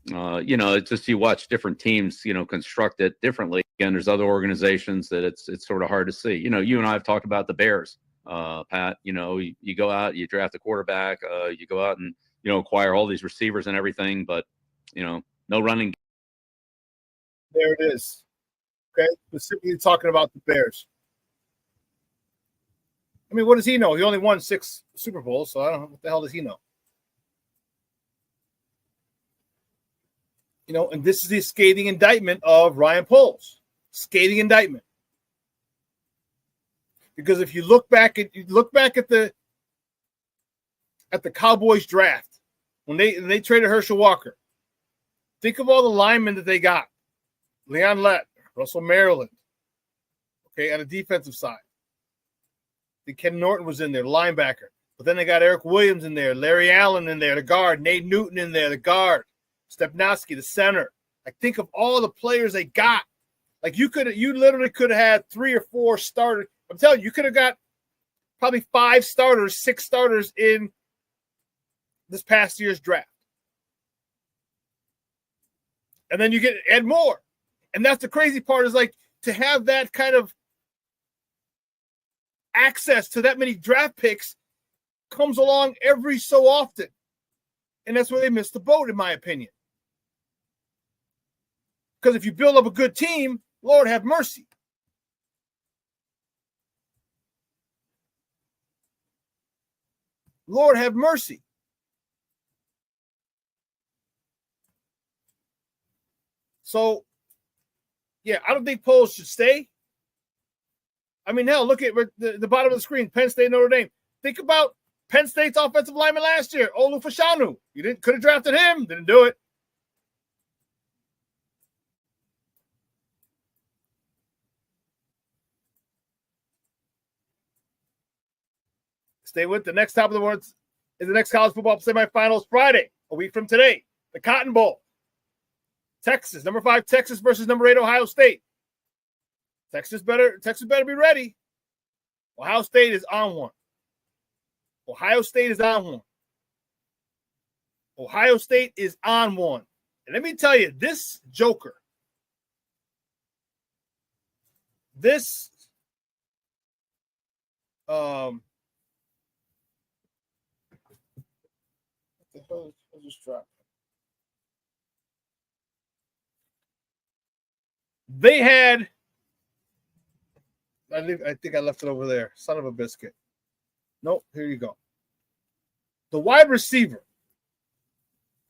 it's just you watch different teams, construct it differently. Again, there's other organizations that it's sort of hard to see. You and I have talked about the Bears. Pat, you go out, you draft a quarterback, you go out and, acquire all these receivers and everything, but, no running. There it is. Okay. Specifically talking about the Bears. I mean, what does he know? He only won 6 Super Bowls, so I don't know. What the hell does he know? And this is the scathing indictment of Ryan Poles. Scathing indictment. Because if you look back at the Cowboys draft when they traded Herschel Walker, think of all the linemen that they got: Leon Lett, Russell Maryland. Okay, on the defensive side, Ken Norton was in there, linebacker. But then they got Eric Williams in there, Larry Allen in there, the guard, Nate Newton in there, the guard, Stepnoski, the center. Like, think of all the players they got. Like, you literally could have had 3 or 4 starters. I'm telling you, you could have got probably 5 starters, 6 starters in this past year's draft. And then you add more. And that's the crazy part, is like to have that kind of access to that many draft picks comes along every so often. And that's where they missed the boat, in my opinion. Because if you build up a good team, Lord have mercy. Lord have mercy. So, yeah, I don't think Poles should stay. I mean, hell, look at the bottom of the screen, Penn State, Notre Dame. Think about Penn State's offensive lineman last year, Olu Fashanu. You could have drafted him, didn't do it. Stay with the next top of the world is the next college football semifinals Friday. a week from today, the Cotton Bowl. Texas, number 5 Texas versus number 8 Ohio State. Texas better be ready. Ohio State is on one. Ohio State is on one. Ohio State is on one. And let me tell you, this joker, this what the hell is this drop? They had, I think I left it over there. Son of a biscuit. Nope, here you go. The wide receiver.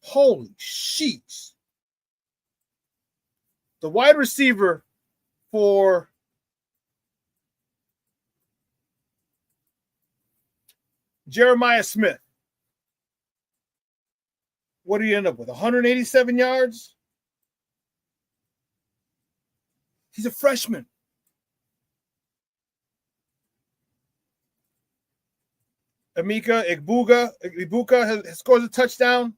Holy sheets. The wide receiver for Jeremiah Smith. What do you end up with? 187 yards? He's a freshman. Emeka Egbuka has scores a touchdown.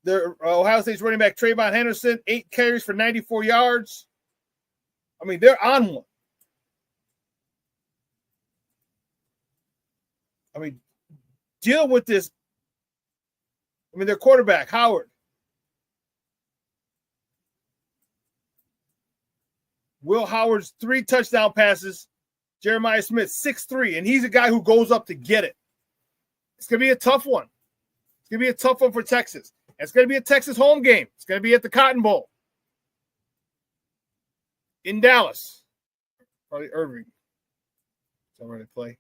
Their Ohio State's running back Trayvon Henderson, 8 carries for 94 yards. I mean, they're on one. I mean, deal with this. I mean, their quarterback, Howard. Will Howard's 3 touchdown passes. Jeremiah Smith, 6'3", and he's a guy who goes up to get it. It's going to be a tough one. It's going to be a tough one for Texas. It's going to be a Texas home game. It's going to be at the Cotton Bowl in Dallas. Probably Irving. That's where they play.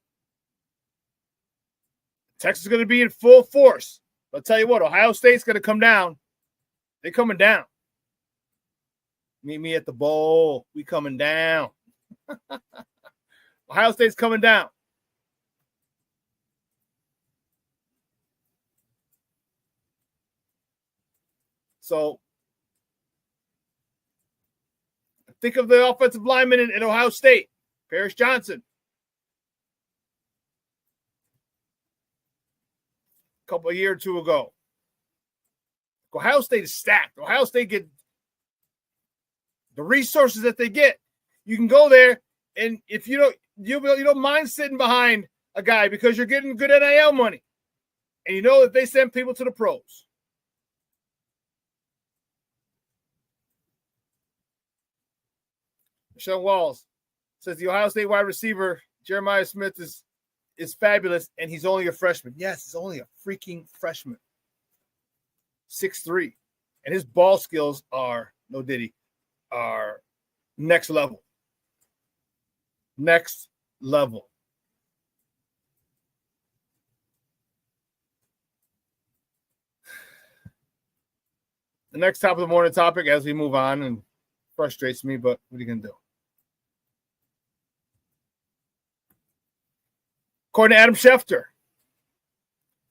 Texas is going to be in full force. I'll tell you what, Ohio State's going to come down. They're coming down. Meet me at the bowl. We coming down. Ohio State's coming down. So think of the offensive lineman in Ohio State, Paris Johnson. A year or two ago. Ohio State is stacked. Ohio State get the resources that they get. You can go there, and if you don't mind sitting behind a guy because you're getting good NIL money, and you know that they send people to the pros. Michelle Walls says the Ohio State wide receiver Jeremiah Smith is fabulous, and he's only a freshman. Yes, he's only a freaking freshman. 6'3". And his ball skills are next level. Next level. The next top of the morning topic as we move on, and frustrates me, but what are you going to do? According to Adam Schefter,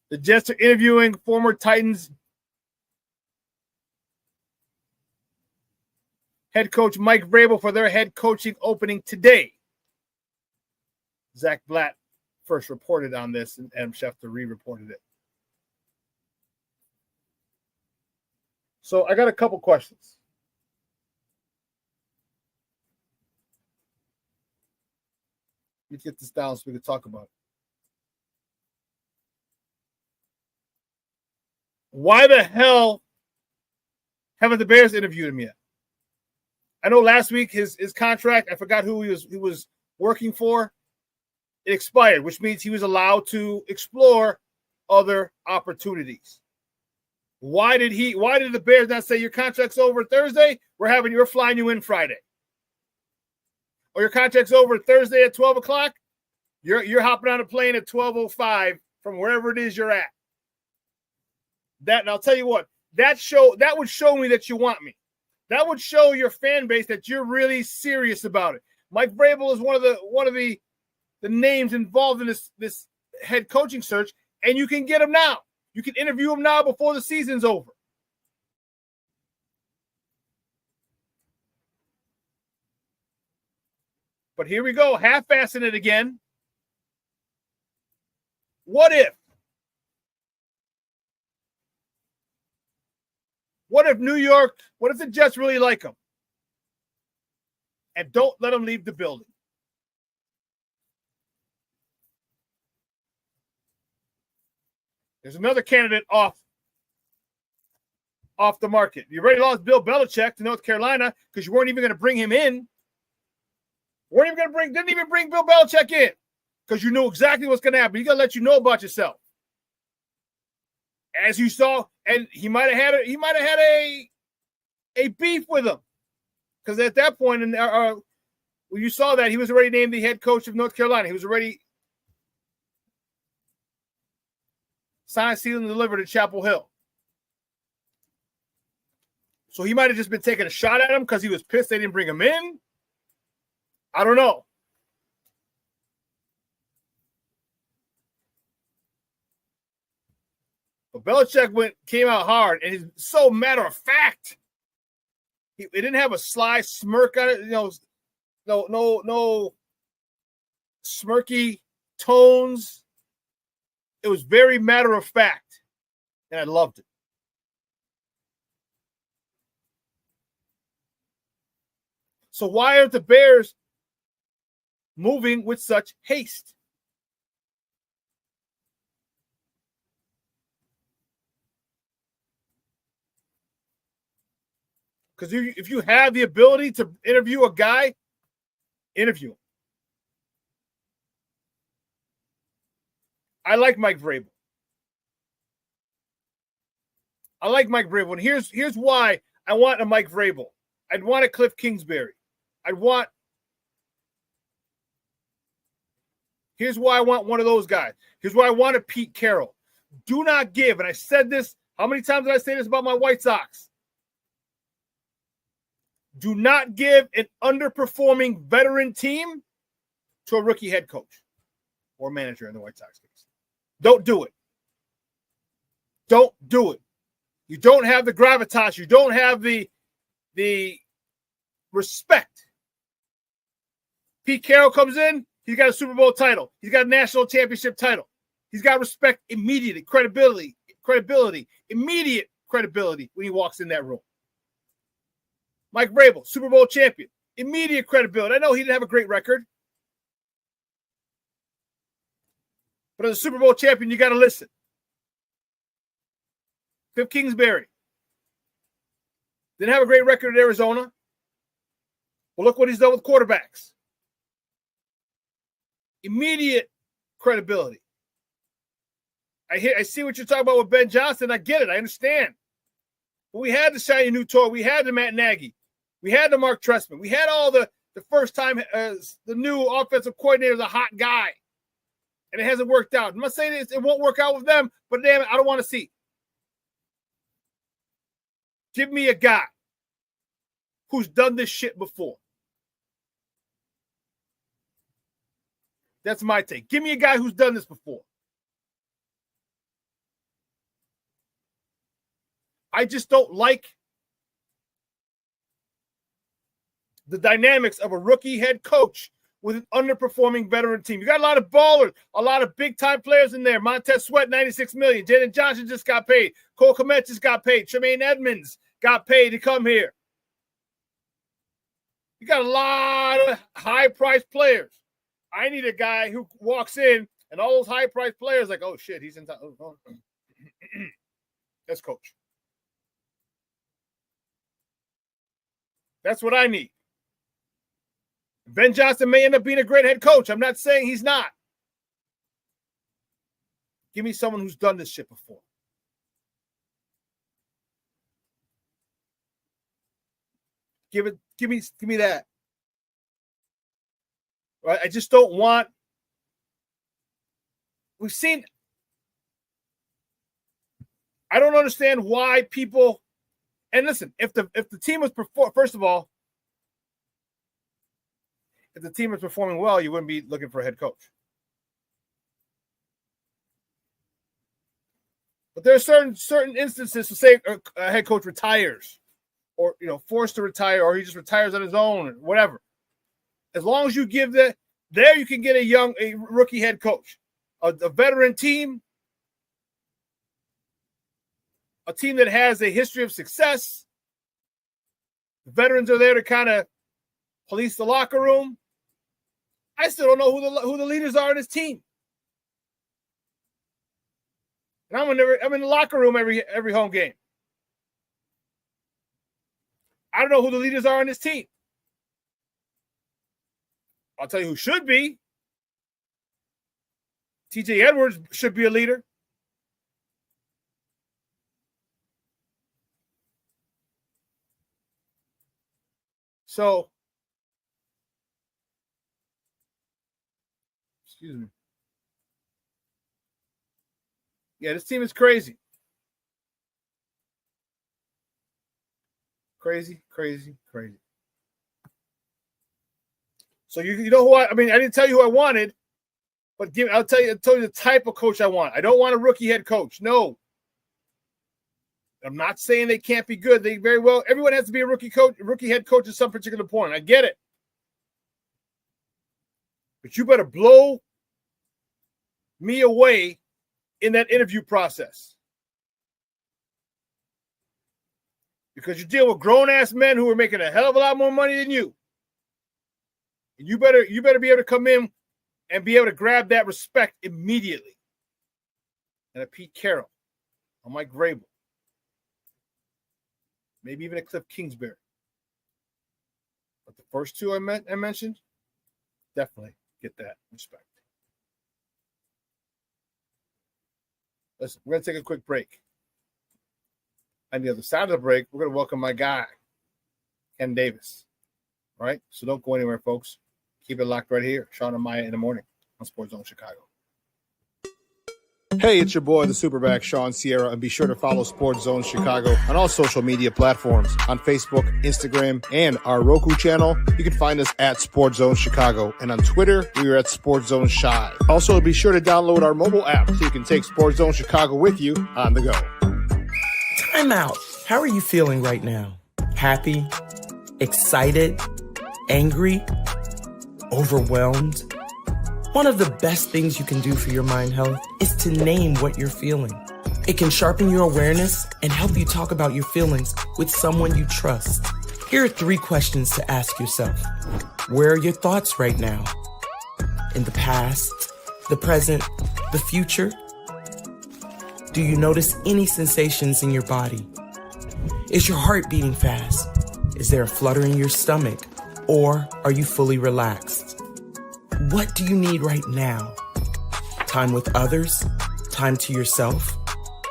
the Jets are interviewing former Titans head coach Mike Vrabel for their head coaching opening today. Zach Blatt first reported on this, and Adam Schefter re-reported it. So I got a couple questions. Let me get this down so we can talk about it. Why the hell haven't the Bears interviewed him yet? I know last week his contract, I forgot who he was working for, it expired, which means he was allowed to explore other opportunities. Why did the Bears not say your contract's over Thursday? We're flying you in Friday. Or your contract's over Thursday at 12 o'clock? You're hopping on a plane at 12:05 from wherever it is you're at. And I'll tell you what, that would show me that you want me. That would show your fan base that you're really serious about it. Mike Vrabel is one of the names involved in this head coaching search, and you can get him now. You can interview him now before the season's over. But here we go, half-assing it again. What if What if the Jets really like him? And don't let him leave the building. There's another candidate off the market. You already lost Bill Belichick to North Carolina because you weren't even going to bring him in. Didn't even bring Bill Belichick in because you knew exactly what's going to happen. He's going to let you know about yourself. As you saw, and he might have had a beef with him because at that point, when you saw that, he was already named the head coach of North Carolina. He was already signed, sealed, and delivered at Chapel Hill. So he might have just been taking a shot at him because he was pissed they didn't bring him in. I don't know. But Belichick came out hard, and he's so matter of fact. He didn't have a sly smirk on it, no smirky tones. It was very matter of fact, and I loved it. So why aren't the Bears moving with such haste? Because if you have the ability to interview a guy, interview him. I like Mike Vrabel. And here's why I want a Mike Vrabel. I'd want a Cliff Kingsbury. Here's why I want one of those guys. Here's why I want a Pete Carroll. Do not give, and I said this, how many times did I say this about my White Sox? Do not give an underperforming veteran team to a rookie head coach or manager in the White Sox case. Don't do it. Don't do it. You don't have the gravitas. You don't have the respect. Pete Carroll comes in. He's got a Super Bowl title. He's got a national championship title. He's got respect immediately, credibility, immediate credibility when he walks in that room. Mike Vrabel, Super Bowl champion, immediate credibility. I know he didn't have a great record, but as a Super Bowl champion, you got to listen. Cliff Kingsbury didn't have a great record at Arizona. Well, look what he's done with quarterbacks. Immediate credibility. I see what you're talking about with Ben Johnson. I get it. I understand. But we had the shiny new toy. We had the Matt Nagy. We had the Mark Trestman. We had all the first time the new offensive coordinator is a hot guy. And it hasn't worked out. I'm not saying it won't work out with them, but damn it, I don't want to see. Give me a guy who's done this shit before. That's my take. Give me a guy who's done this before. I just don't like the dynamics of a rookie head coach with an underperforming veteran team. You got a lot of ballers, a lot of big-time players in there. Montez Sweat, $96 million. Jaden Johnson just got paid. Cole Kmet just got paid. Tremaine Edmonds got paid to come here. You got a lot of high-priced players. I need a guy who walks in and all those high-priced players like, oh, shit, he's in time. Oh. That's coach. That's what I need. Ben Johnson may end up being a great head coach. I'm not saying he's not. Give me someone who's done this shit before. Give me that. Right? I just don't want. We've seen. I don't understand why people. And listen, if the team was first of all, if the team was performing well, you wouldn't be looking for a head coach. But there are certain instances to say a head coach retires, or forced to retire, or he just retires on his own, or whatever. As long as you give that, there you can get a rookie head coach, a veteran team, a team that has a history of success. The veterans are there to kind of police the locker room. I still don't know who the leaders are in this team. And I'm in the locker room every home game. I don't know who the leaders are in this team. I'll tell you who should be. TJ Edwards should be a leader. So, excuse me. Yeah, this team is crazy. Crazy. So you know who I didn't tell you who I wanted, but I'll tell you the type of coach I want. I don't want a rookie head coach. No. I'm not saying they can't be good. They very well, everyone has to be a rookie head coach at some particular point. I get it. But you better blow me away in that interview process. Because you deal with grown-ass men who are making a hell of a lot more money than you. And you better be able to come in and be able to grab that respect immediately. And a Pete Carroll, a Mike Vrabel, maybe even a Cliff Kingsbury. But the first two I mentioned, definitely get that respect. Listen, we're going to take a quick break. On the other side of the break, we're going to welcome my guy, Ken Davis. All right? So don't go anywhere, folks. Keep it locked right here. Shawn and Maya in the morning on Sports Zone Chicago. Hey, it's your boy, the SuperBack, Shawn Sierra, and be sure to follow Sports Zone Chicago on all social media platforms, on Facebook, Instagram, and our Roku channel. You can find us at Sports Zone Chicago, and on Twitter, we are at Sports Zone Shy. Also, be sure to download our mobile app so you can take Sports Zone Chicago with you on the go. Time out. How are you feeling right now? Happy? Excited? Angry? Overwhelmed? One of the best things you can do for your mind health is to name what you're feeling. It can sharpen your awareness and help you talk about your feelings with someone you trust. Here are 3 questions to ask yourself. Where are your thoughts right now? In the past, the present, the future? Do you notice any sensations in your body? Is your heart beating fast? Is there a flutter in your stomach? Or are you fully relaxed? What do you need right now? Time with others? Time to yourself?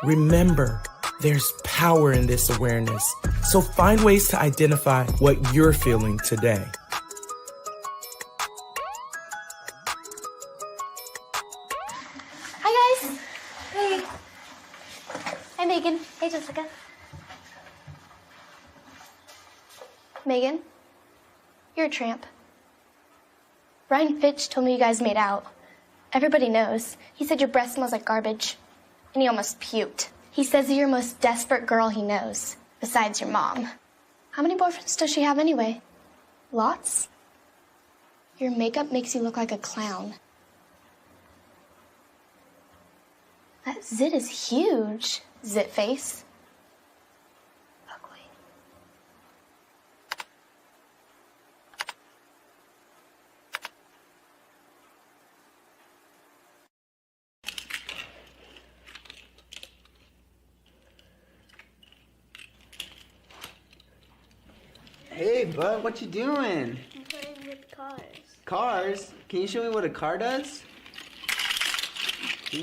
Remember, there's power in this awareness. So find ways to identify what you're feeling today. Hi, guys. Hey. Hi, Megan. Hey, Jessica. Megan, you're a tramp. Ryan Fitch told me you guys made out. Everybody knows. He said your breath smells like garbage. And he almost puked. He says you're the most desperate girl he knows, besides your mom. How many boyfriends does she have anyway? Lots? Your makeup makes you look like a clown. That zit is huge, zit face. Hey, bud, what you doing? I'm playing with cars. Cars? Can you show me what a car does?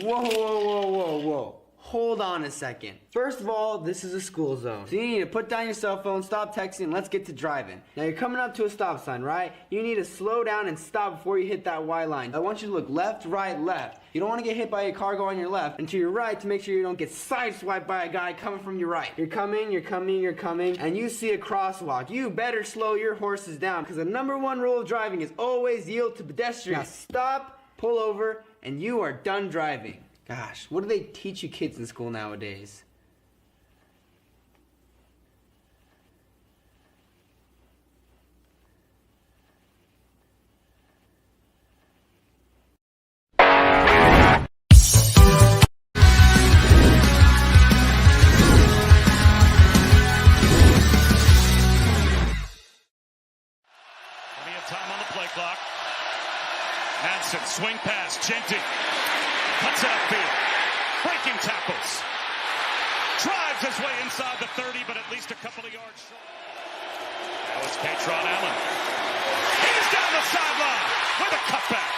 Whoa. Hold on a second. First of all, this is a school zone. So you need to put down your cell phone, stop texting, and let's get to driving. Now you're coming up to a stop sign, right? You need to slow down and stop before you hit that Y line. I want you to look left, right, left. You don't want to get hit by a car going on your left, and to your right to make sure you don't get sideswiped by a guy coming from your right. You're coming, and you see a crosswalk. You better slow your horses down, because the #1 rule of driving is always yield to pedestrians. Now stop, pull over, and you are done driving. Gosh, what do they teach you kids in school nowadays? Johnson, swing pass, Genty. Cuts it upfield. Breaking tackles. Drives his way inside the 30, but at least a couple of yards short. That was Katron Allen. He's down the sideline with a cutback.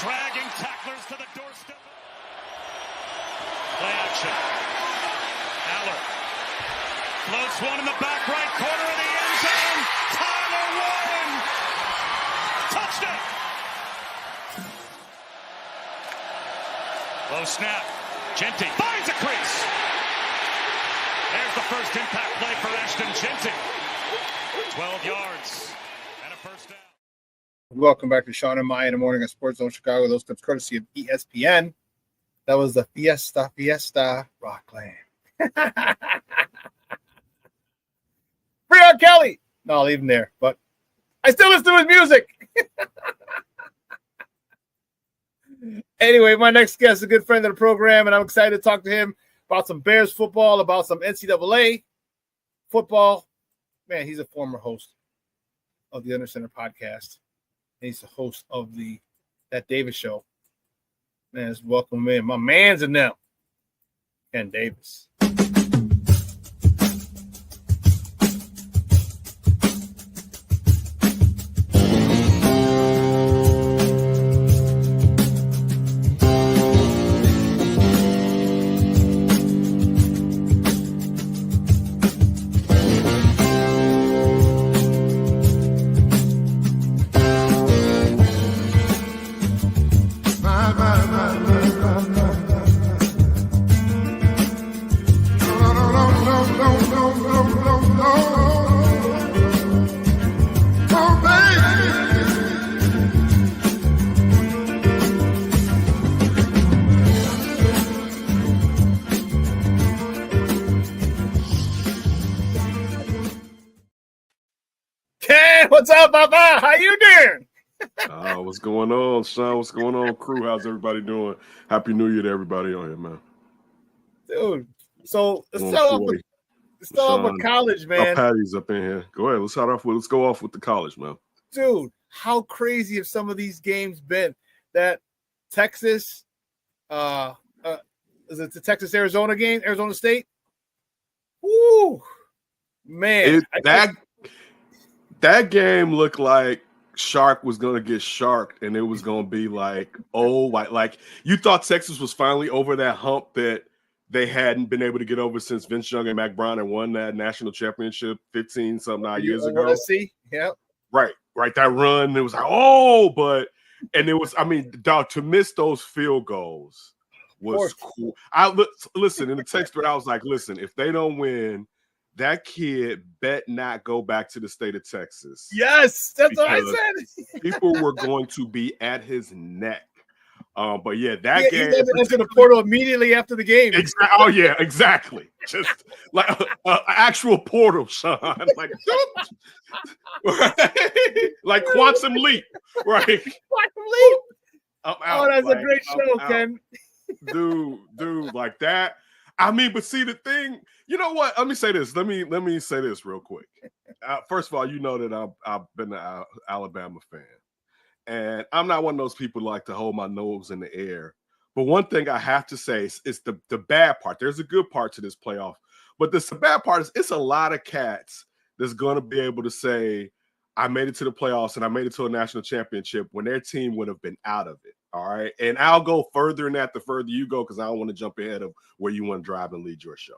Dragging tacklers to the doorstep. Play action. Aller. Floats one in the back right corner of the end zone. Tyler Warren. Touchdown. Low snap. Genty finds a crease. There's the first impact play for Ashton Genty. 12 yards and a first down. Welcome back to Shawn and Maya in the morning on Sports Zone Chicago. Those clips courtesy of ESPN. That was the Fiesta Rockland. Free R. Kelly. No, I'll leave him there, but I still listen to his music. Anyway, my next guest is a good friend of the program, and I'm excited to talk to him about some Bears football, about some NCAA football. Man, he's a former host of the Under Center podcast. And he's the host of That Davis Show. Man, let's welcome him in. My man's in them. Ken Davis. What's up, Papa? How you doing? What's going on, Shawn? What's going on, crew? How's everybody doing? Happy New Year to everybody on here, man. Dude, so let's start off with college, man. Patty's up in here. Go ahead. Let's go off with the college, man. Dude, how crazy have some of these games been? That Texas, is it the Texas-Arizona game? Arizona State? Woo! Man. That game looked like Shark was going to get sharked, and it was going to be like you thought Texas was finally over that hump that they hadn't been able to get over since Vince Young and Mac Brown had won that national championship 15-something years ago. Yep. Right. That run, it was like, dog, to miss those field goals was cool. Listen, in the text thread, I was like, listen, if they don't win, that kid bet not go back to the state of Texas. Yes, that's what I said. People were going to be at his neck. But yeah, that game. He went into the portal immediately after the game. Oh yeah, exactly. Just like an actual portal, Shawn. Like, like Quantum Leap, right? Quantum Leap. That's like, a great show, Ken. Dude, like that. I mean, but see the thing, you know what? Let me say this. Let me say this real quick. First of all, you know that I've been an Alabama fan, and I'm not one of those people who like to hold my nose in the air. But one thing I have to say is the bad part. There's a good part to this playoff, but the bad part is it's a lot of cats that's going to be able to say, I made it to the playoffs and I made it to a national championship when their team would have been out of it. All right. And I'll go further than that the further you go, because I don't want to jump ahead of where you want to drive and lead your show.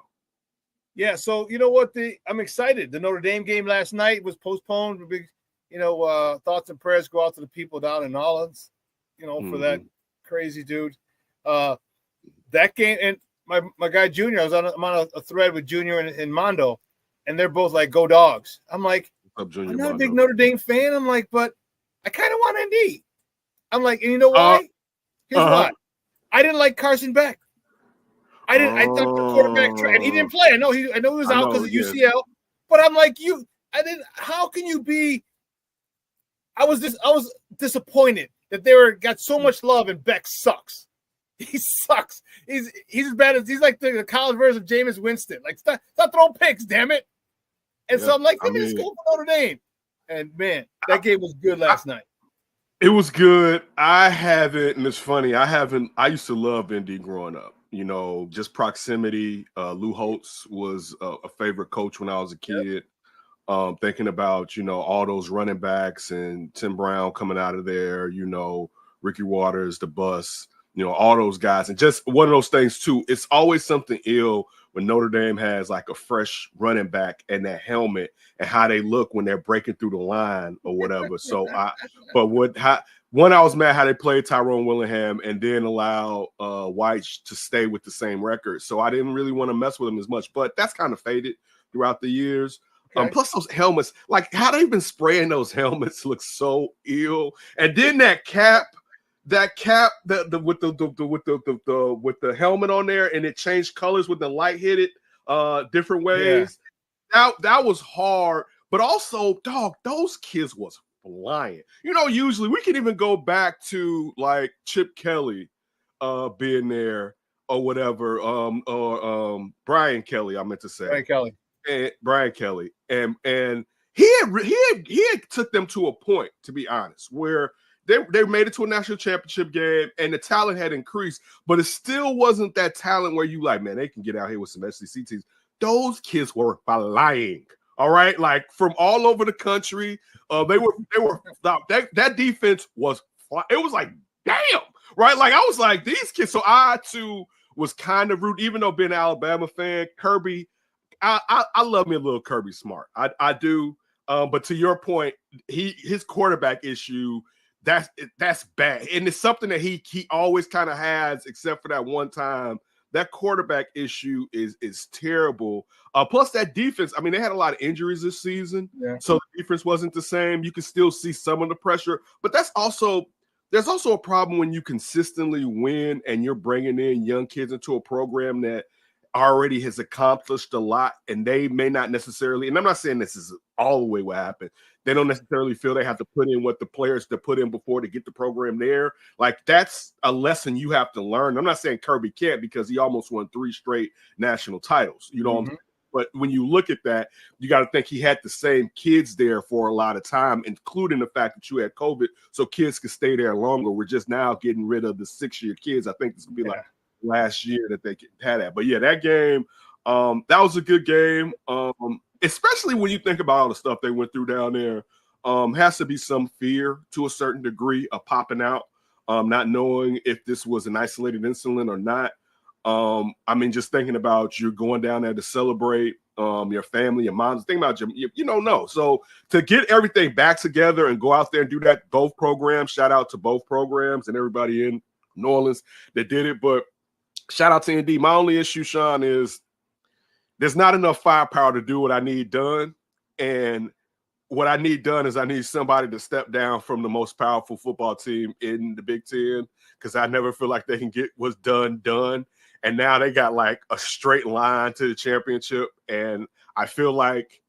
Yeah. So, you know what? I'm excited. The Notre Dame game last night was postponed. Big, thoughts and prayers go out to the people down in New Orleans, for that crazy dude. That game, and my guy Junior, I'm on a thread with Junior and Mondo, and they're both like, go Dogs. I'm like, I'm not a big Notre Dame fan. I'm like, but I kind of want ND. I'm like, and you know why? Here's why. I didn't like Carson Beck. I thought the quarterback, and he didn't play. I know he was out because of UCL. But I'm like, how can you be? I was disappointed that they got so much love and Beck sucks. He sucks. He's as bad as he's like the college version of Jameis Winston. Like, stop throwing picks, damn it. And so I'm like, let me just go for Notre Dame. And man, that game was good last night. It was good. I haven't, and it's funny, I used to love Indy growing up. You know, just proximity. Lou Holtz was a favorite coach when I was a kid. Thinking about, you know, all those running backs and Tim Brown coming out of there, you know, Ricky Waters, the bus, you know, all those guys. And just one of those things, too, it's always something ill when Notre Dame has like a fresh running back and that helmet and how they look when they're breaking through the line or whatever. So I was mad how they played Tyrone Willingham and then allow White to stay with the same record. So I didn't really want to mess with him as much, but that's kind of faded throughout the years. Okay. Plus those helmets, like how they've been spraying those helmets looks so ill. And then that cap with the helmet on there, and it changed colors when the light hit it different ways. Yeah. That was hard, but also, dog, those kids was flying. You know, usually we can even go back to like Chip Kelly being there or whatever, or Brian Kelly, I meant to say. Brian Kelly. And he had took them to a point, to be honest, where they made it to a national championship game and the talent had increased, but it still wasn't that talent where you like, man, they can get out here with some SEC teams. Those kids were flying. All right, like from all over the country. That defense was, it was like, damn, right? Like I was like, these kids. So I too was kind of rude, even though being an Alabama fan, Kirby, I love me a little Kirby Smart. I do. But to your point, his quarterback issue, that's bad. And it's something that he always kind of has, except for that one time. That quarterback issue is terrible. Plus that defense, I mean, they had a lot of injuries this season. Yeah. So the defense wasn't the same. You can still see some of the pressure, but there's also a problem when you consistently win and you're bringing in young kids into a program that already has accomplished a lot, and they may not necessarily, and I'm not saying this is all the way what happened, they don't necessarily feel they have to put in what the players to put in before to get the program there. Like that's a lesson you have to learn. I'm not saying Kirby can't, because he almost won 3 straight national titles, you know. Mm-hmm. But when you look at that, you got to think he had the same kids there for a lot of time, including the fact that you had COVID, so kids could stay there longer. We're just now getting rid of the 6-year kids. I think this will be like last year that they had that. But yeah, that game, that was a good game. Especially when you think about all the stuff they went through down there. Has to be some fear to a certain degree of popping out, not knowing if this was an isolated incident or not. I mean, just thinking about you're going down there to celebrate your family, your moms, think about you don't know. So to get everything back together and go out there and do that, both programs, shout out to both programs and everybody in New Orleans that did it. But shout out to ND. My only issue, Shawn, is there's not enough firepower to do what I need done. And what I need done is I need somebody to step down from the most powerful football team in the Big Ten, because I never feel like they can get what's done. And now they got like a straight line to the championship. And I feel like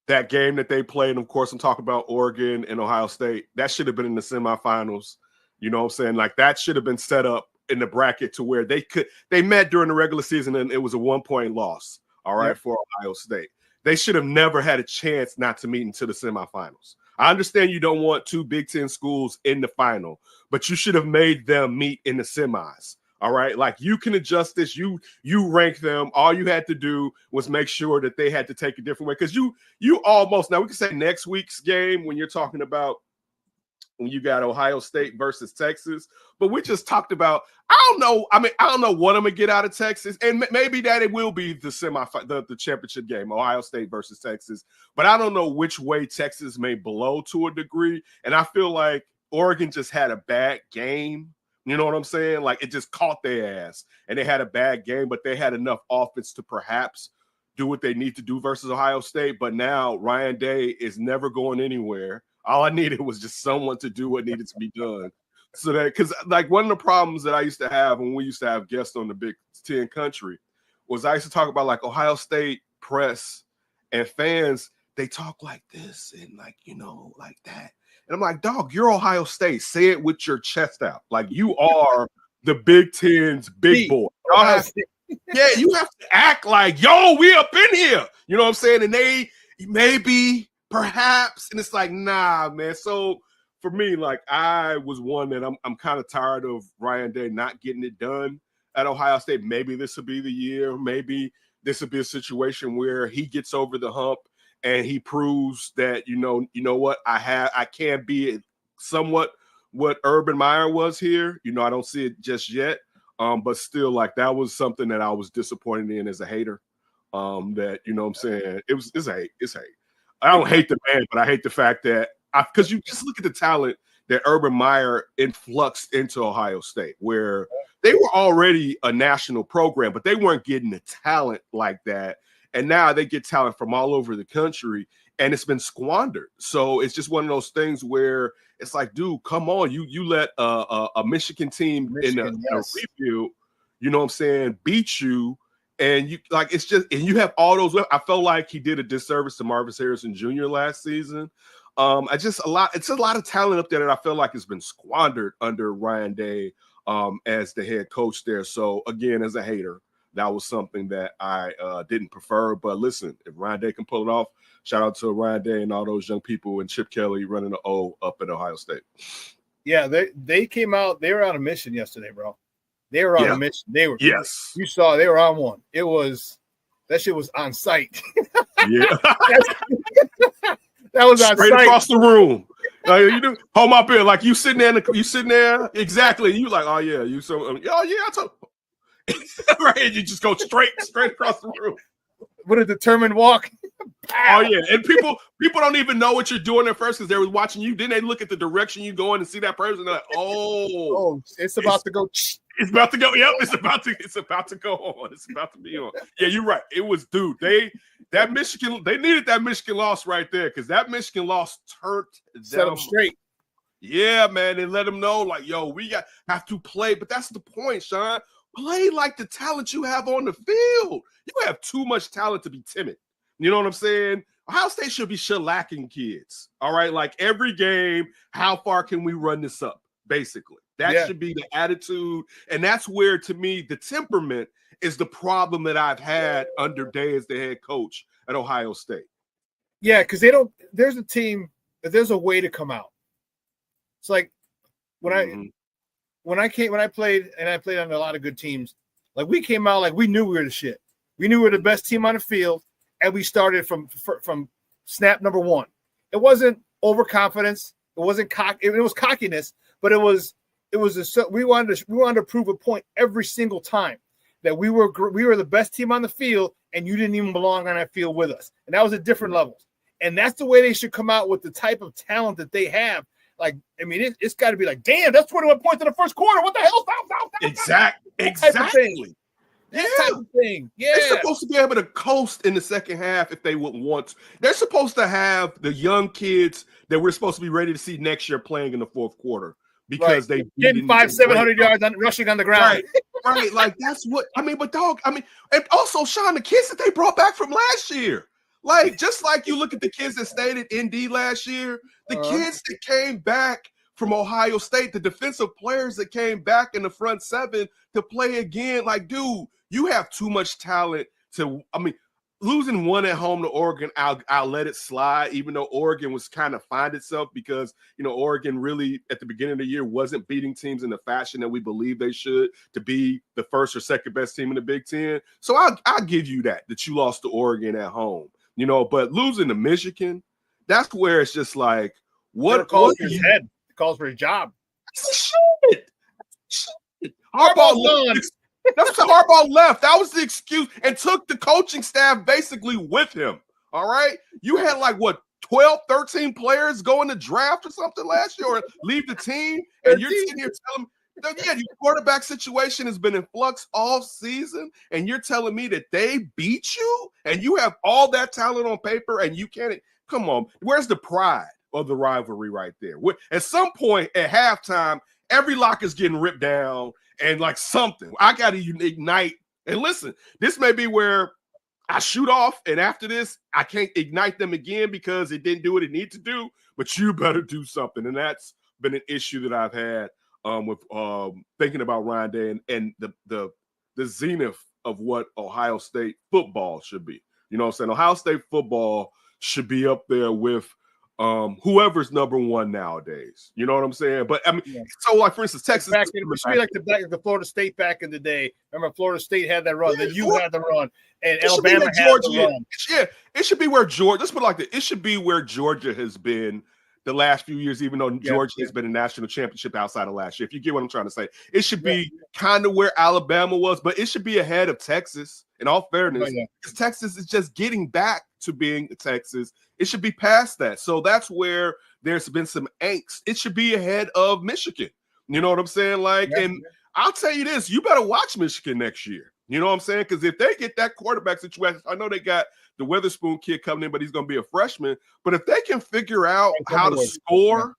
that game that they played, and of course I'm talking about Oregon and Ohio State, that should have been in the semifinals. You know what I'm saying? Like that should have been set up in the bracket to where they met during the regular season and it was a 1-point loss. All right, for Ohio State. They should have never had a chance not to meet into the semifinals. I understand you don't want 2 Big Ten schools in the final, but you should have made them meet in the semis. All right, like you can adjust this. You rank them. All you had to do was make sure that they had to take a different way, because you almost, now we can say next week's game when you're talking about when you got Ohio State versus Texas, but we just talked about, I don't know what I'm gonna get out of Texas, and maybe that it will be the the championship game, Ohio State versus Texas, but I don't know which way Texas may blow to a degree, and I feel like Oregon just had a bad game. You know what I'm saying? Like it just caught their ass, and they had a bad game, but they had enough offense to perhaps do what they need to do versus Ohio State. But now Ryan Day is never going anywhere. All I needed was just someone to do what needed to be done. So that, because like one of the problems that I used to have when we used to have guests on the Big Ten country was I used to talk about like Ohio State press and fans, they talk like this and like, you know, like that. And I'm like, dog, you're Ohio State. Say it with your chest out. Like you are the Big Ten's big boy. You have to act like, yo, we up in here. You know what I'm saying? And they maybe, perhaps, and it's like, nah, man. So for me, like I was one that I'm kind of tired of Ryan Day not getting it done at Ohio State. Maybe this will be the year. Maybe this will be a situation where he gets over the hump and he proves that, you know what, I can be somewhat what Urban Meyer was here. I don't see it just yet. But still, like, that was something that I was disappointed in as a hater. That, what I'm saying, it's hate. I don't hate the man, but I hate the fact that because you just look at the talent that Urban Meyer influxed into Ohio State, where they were already a national program, but they weren't getting the talent like that. And now they get talent from all over the country, and it's been squandered. So it's just one of those things where it's like, dude, come on. You let a Michigan team in a rebuild, you know what I'm saying, beat you. And you like it's just, and you have all those. I felt like he did a disservice to Marvis Harrison Jr. last season. It's a lot of talent up there that I feel like has been squandered under Ryan Day as the head coach there. So again, as a hater, that was something that I didn't prefer. But listen, if Ryan Day can pull it off, shout out to Ryan Day and all those young people and Chip Kelly running the O up at Ohio State. Yeah, they came out. They were on a mission yesterday, bro. They were on a mission. They were. Yes. You saw they were on one. That shit was on site. Yeah. That was on straight site. across the room. You do hold my bill. Like you sitting there exactly. You like, oh yeah, I told right. You just go straight across the room. With a determined walk. Oh yeah, and people don't even know what you're doing at first because they were watching you. Then they look at the direction you going and see that person. They're like, oh, it's about to go. It's about to go. Yep, it's about to go on. It's about to be on. Yeah, you're right. It was, dude. They needed that Michigan loss right there because that Michigan loss turned set them straight. Yeah, man. They let them know, like, yo, we have to play. But that's the point, Shawn. Play like the talent you have on the field. You have too much talent to be timid. You know what I'm saying? Ohio State should be shellacking kids. All right, like every game, how far can we run this up? Basically, that should be the attitude, and that's where, to me, the temperament is the problem that I've had under Day as the head coach at Ohio State. Yeah, because they don't. There's a team. There's a way to come out. It's like when I played on a lot of good teams. Like we came out like we knew we were the shit. We knew we were the best team on the field, and we started from snap number one. It wasn't overconfidence. It wasn't it was cockiness, but we wanted to prove a point every single time that we were the best team on the field, and you didn't even belong on that field with us. And that was at different levels. And that's the way they should come out with the type of talent that they have. Like, I mean, it's got to be like, damn, that's 21 points in the first quarter. What the hell? Exactly. Type of thing. Yeah. They're supposed to be able to coast in the second half if they would want to. They're supposed to have the young kids that we're supposed to be ready to see next year playing in the fourth quarter because they getting 500-700 yards rushing on the ground. Right. Like that's what I mean. But dog, I mean, and also Shawn, the kids that they brought back from last year. Like, just like you look at the kids that stayed at ND last year, the kids that came back from Ohio State, the defensive players that came back in the front seven to play again, like, dude, you have too much talent to, I mean, losing one at home to Oregon, I'll let it slide, even though Oregon was kind of find itself because, Oregon really at the beginning of the year wasn't beating teams in the fashion that we believe they should to be the first or second best team in the Big Ten. So I'll give you that you lost to Oregon at home, but losing to Michigan, that's where it's just like, what calls for his head? It calls for his job. Shit. That's the Harbaugh left. That was the excuse and took the coaching staff basically with him. All right. You had 12, 13 players go in the draft or something last year or leave the team. And you're sitting here telling me, your quarterback situation has been in flux all season. And you're telling me that they beat you and you have all that talent on paper and you can't. Come on. Where's the pride of the rivalry right there? At some point at halftime, every lock is getting ripped down. And something, I got to ignite. And listen, this may be where I shoot off. And after this, I can't ignite them again because it didn't do what it needed to do. But you better do something. And that's been an issue that I've had with thinking about Ryan Day and the zenith of what Ohio State football should be. You know what I'm saying? Ohio State football should be up there with whoever's number one nowadays. You know what I'm saying? But I mean, so like for instance, Texas it should be like the Florida State back in the day. Remember, Florida State had that run, then you had the run, and Alabama had the run. Yeah, it should be where Georgia. Let's put it like this: it should be where Georgia has been the last few years, even though Georgia has been a national championship outside of last year. If you get what I'm trying to say, it should be kind of where Alabama was, but it should be ahead of Texas. In all fairness, because Texas is just getting back to being Texas. It should be past that. So that's where there's been some angst. It should be ahead of Michigan. You know what I'm saying? Like, and I'll tell you this, you better watch Michigan next year. You know what I'm saying? Because if they get that quarterback situation, I know they got the Witherspoon kid coming in, but he's going to be a freshman. But if they can figure out how to score,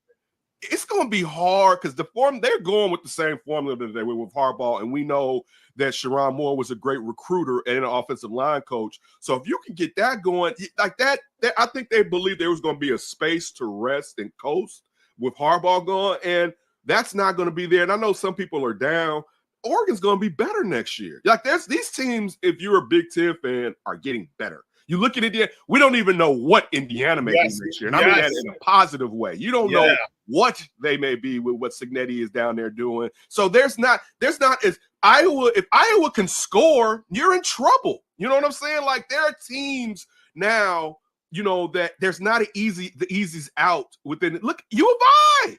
it's going to be hard because they're going with the same formula that they were with Harbaugh, and we know that Sharon Moore was a great recruiter and an offensive line coach. So if you can get that going like that, I think they believe there was going to be a space to rest and coast with Harbaugh going, and that's not going to be there. And I know some people are down. Oregon's going to be better next year. Like there's these teams, if you're a Big Ten fan, are getting better. You look at Indiana, we don't even know what Indiana may be next year. And I mean that in a positive way. You don't know what they may be with what Signetti is down there doing. So there's not as Iowa, if Iowa can score, you're in trouble. You know what I'm saying? Like there are teams now, you know, that there's not the easy's out within it. Look, U of I.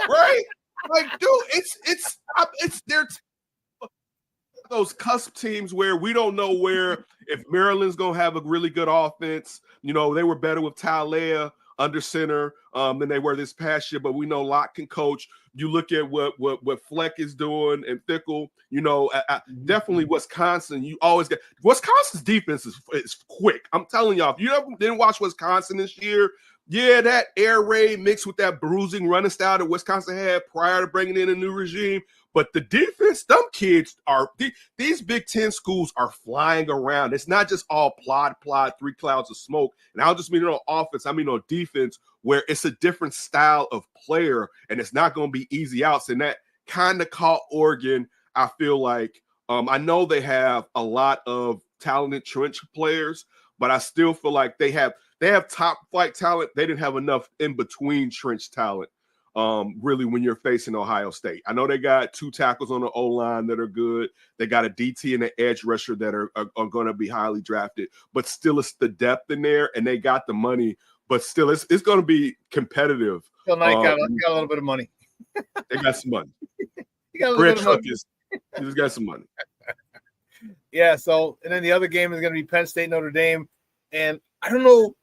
Right? Like, dude, it's their those cusp teams where we don't know where if Maryland's gonna have a really good offense. You know, they were better with Talea under center than they were this past year, but we know Locke can coach. You look at what Fleck is doing and Fickle, you know, definitely Wisconsin. You always get Wisconsin's defense is quick. I'm telling y'all, if you didn't watch Wisconsin this year, that air raid mixed with that bruising running style that Wisconsin had prior to bringing in a new regime. But the defense, them kids these Big Ten schools are flying around. It's not just all plod, three clouds of smoke. And I don't just mean on offense, I mean on defense, where it's a different style of player and it's not going to be easy outs. And that kind of caught Oregon, I feel like. I know they have a lot of talented trench players, but I still feel like they have top flight talent. They didn't have enough in between trench talent. Really, when you're facing Ohio State, I know they got 2 tackles on the O-line that are good. They got a DT and an edge rusher that are going to be highly drafted, but still it's the depth in there, and they got the money, but still it's going to be competitive. Phil Knight got a little bit of money. They got some money. He got a little bit of money. He just got some money. Yeah. So, and then the other game is going to be Penn State, Notre Dame, and I don't know.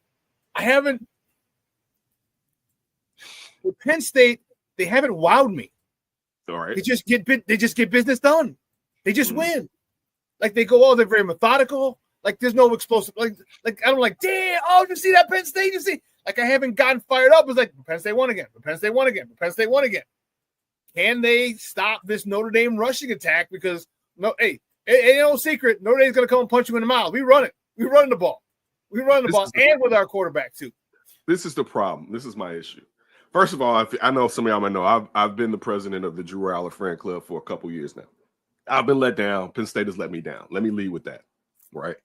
With Penn State, they haven't wowed me. All right. They just get business done. They just win. Like they go, they're very methodical. Like there's no explosive. Like I'm like, damn, you see that Penn State? You see? Like I haven't gotten fired up. It's like Penn State won again. Penn State won again. Penn State won again. Can they stop this Notre Dame rushing attack? Because ain't no secret. Notre Dame's gonna come and punch you in the mouth. We run it. We run the ball. We run the ball, and with our quarterback too. This is the problem. This is my issue. First of all, I know some of y'all might know I've been the president of the Drew Rowler Fan Club for a couple years now. I've been let down. Penn State has let me down. Let me lead with that, right?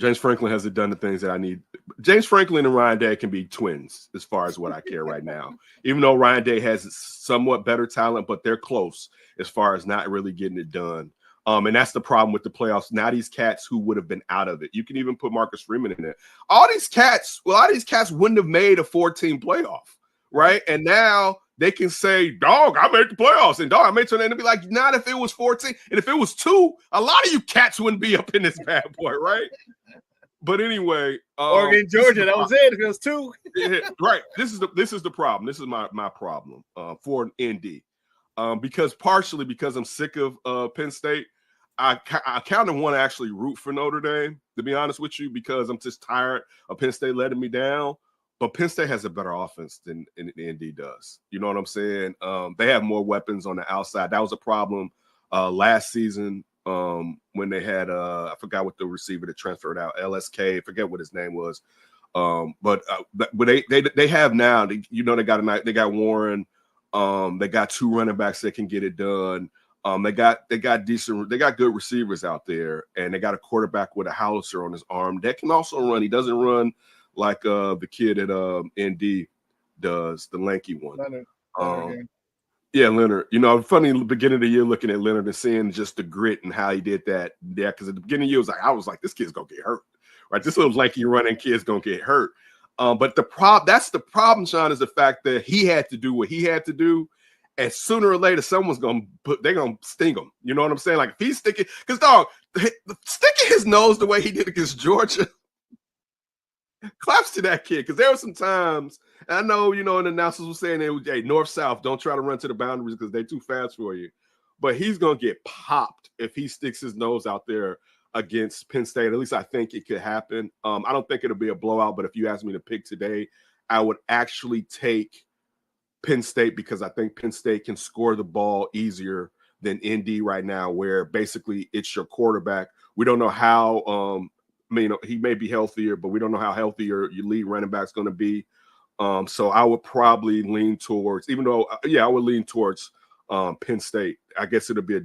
James Franklin hasn't done the things that I need. James Franklin and Ryan Day can be twins as far as what I care right now. Even though Ryan Day has somewhat better talent, but they're close as far as not really getting it done. And that's the problem with the playoffs. Now these cats who would have been out of it. You can even put Marcus Freeman in there. A lot of these cats wouldn't have made a 14 playoff, right? And now they can say, dog, I made the playoffs. And dog, I made it. And be like, not if it was 14. And if it was 2, a lot of you cats wouldn't be up in this bad boy, right? But anyway. Oregon, Georgia, that was it. If it was 2. Right. This is the problem. This is my problem for ND. Partially because I'm sick of Penn State. I kind of want to actually root for Notre Dame, to be honest with you, because I'm just tired of Penn State letting me down. But Penn State has a better offense than ND does. You know what I'm saying? They have more weapons on the outside. That was a problem last season when they had I forgot what the receiver that transferred out, LSK. I forget what his name was. But they have now. They got Warren. They got 2 running backs that can get it done. They got good receivers out there, and they got a quarterback with a howitzer on his arm that can also run. He doesn't run like the kid at ND does, the lanky one. Leonard. Yeah, Leonard. You know, funny beginning of the year looking at Leonard and seeing just the grit and how he did that. Yeah, because at the beginning of the year, I was like, this kid's gonna get hurt, right? This little lanky running kid's gonna get hurt. But that's the problem, Shawn, is the fact that he had to do what he had to do, and sooner or later, they're gonna sting him. You know what I'm saying? Like if he's sticking, because dog, sticking his nose the way he did against Georgia. Claps to that kid, because there were some times, and I know, and the announcers were saying, hey, north-south, don't try to run to the boundaries because they're too fast for you. But he's going to get popped if he sticks his nose out there against Penn State. At least I think it could happen. I don't think it'll be a blowout, but if you ask me to pick today, I would actually take Penn State because I think Penn State can score the ball easier than ND right now, where basically it's your quarterback. We don't know how he may be healthier, but we don't know how healthy your lead running back's going to be. So I would probably lean towards, I would lean towards Penn State. I guess it'll be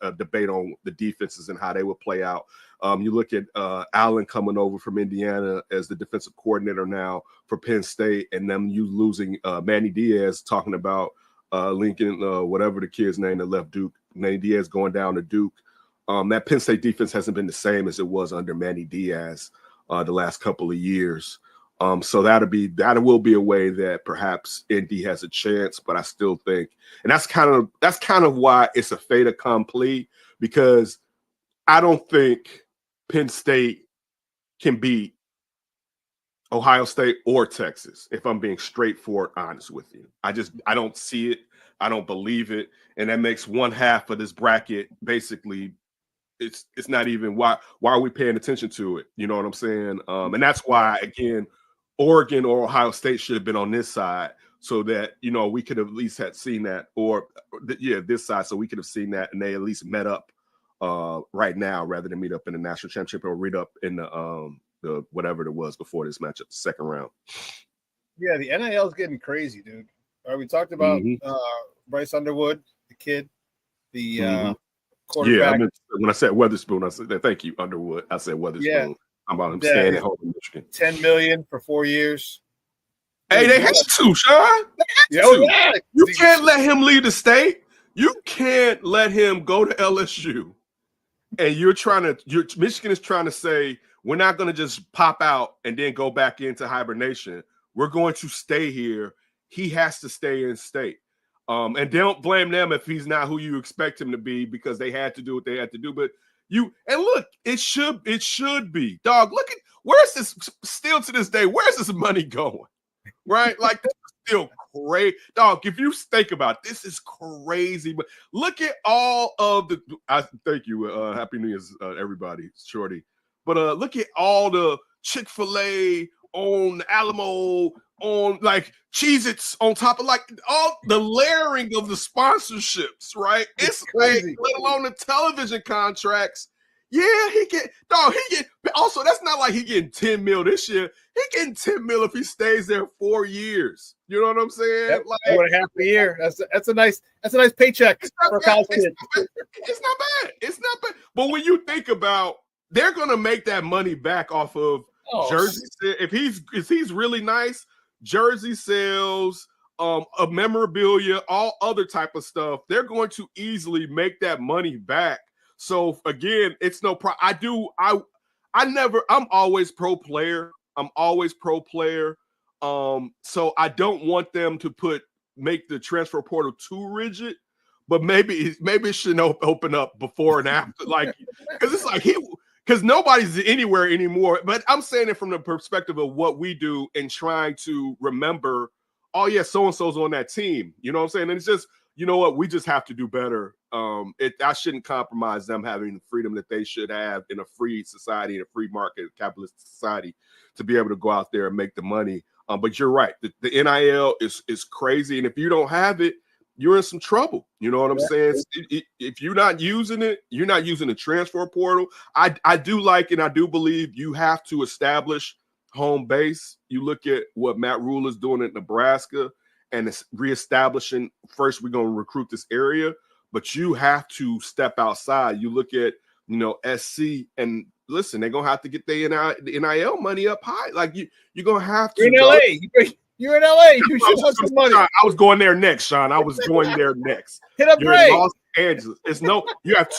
a debate on the defenses and how they would play out. You look at Allen coming over from Indiana as the defensive coordinator now for Penn State, and then you losing Manny Diaz, talking about Lincoln, whatever the kid's name that left Duke, Manny Diaz going down to Duke. That Penn State defense hasn't been the same as it was under Manny Diaz the last couple of years. So that will be a way that perhaps ND has a chance, but I still think, and that's kind of why it's a fait accompli, because I don't think Penn State can beat Ohio State or Texas, if I'm being straightforward honest with you. I don't see it. I don't believe it. And that makes one half of this bracket basically it's not even why are we paying attention to it? You know what I'm saying? And that's why, again, Oregon or Ohio State should have been on this side so that, we could have at least had seen that, or this side, so we could have seen that and they at least met up right now rather than meet up in the national championship or meet up in the whatever it was before this matchup, the second round. Yeah, the NIL is getting crazy, dude. All right, we talked about Bryce Underwood, the kid, the quarterback. Yeah, when I said Weatherspoon, I said thank you, Underwood. I said Weatherspoon. Yeah. I'm about him staying at home in Michigan. $10 million for 4 years. Hey, they had to, Shawn. They had to. Yeah. You can't let him leave the state. You can't let him go to LSU. And Michigan is trying to say, we're not going to just pop out and then go back into hibernation. We're going to stay here. He has to stay in state. And don't blame them if he's not who you expect him to be, because they had to do what they had to do. But look, it should be. Dog, look at where's this still to this day, where's this money going? Right? Like, this is still crazy. Dog, if you think about it, this is crazy. But look at all of the thank you. Happy New Year's, everybody, Shorty. But look at all the Chick-fil-A on Alamo, on like Cheez-Its on top of like all the layering of the sponsorships, right? It's like, let alone the television contracts. Yeah, also, that's not like he getting 10 mil this year. He getting 10 mil if he stays there 4 years. You know what I'm saying? Yep, like 4.5 a year. That's a nice paycheck for a college kid. It's not bad. It's not bad. But when you think about, they're gonna make that money back off of jersey. If he's really nice, jersey sales, of memorabilia, all other type of stuff, they're going to easily make that money back. So again, it's no problem. I'm always pro player. So I don't want them to make the transfer portal too rigid, but maybe it should open up before and after, like, because it's like because nobody's anywhere anymore. But I'm saying it from the perspective of what we do and trying to remember, oh yeah, so-and-so's on that team. You know what I'm saying? And it's just, you know what, we just have to do better. I shouldn't compromise them having the freedom that they should have in a free society, in a free market, capitalist society, to be able to go out there and make the money. But you're right. The NIL is crazy. And if you don't have it, you're in some trouble. You know what I'm saying? If you're not using it, you're not using the transfer portal. I do like, and I do believe you have to establish home base. You look at what Matt Rule is doing at Nebraska, and it's reestablishing, first we're going to recruit this area, but you have to step outside. You look at, SC, and listen, they're gonna have to get the NIL money up high. Like you're gonna have to. You're in LA. You're in LA. You should want some money. I was going there next, Sean. I was going there next. Hit up You're Ray. in Los Angeles. You have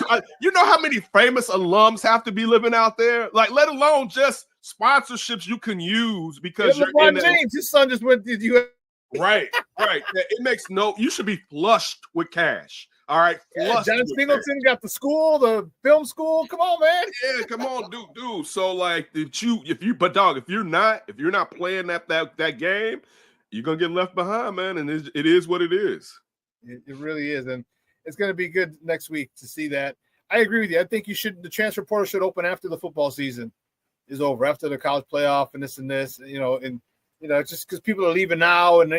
you know how many famous alums have to be living out there? Like, let alone just sponsorships you can use because you're LeBron in James. His son just went to you. Right. It makes you should be flushed with cash. All right. Yeah, John Singleton got the school, the film school. Come on, man. Yeah, come on, dude. So like, if you're not playing that game, you're gonna get left behind, man. And it is what it is. It really is, and it's gonna be good next week to see that. I agree with you. I think the transfer portal should open after the football season is over, after the college playoff and this, just because people are leaving now, and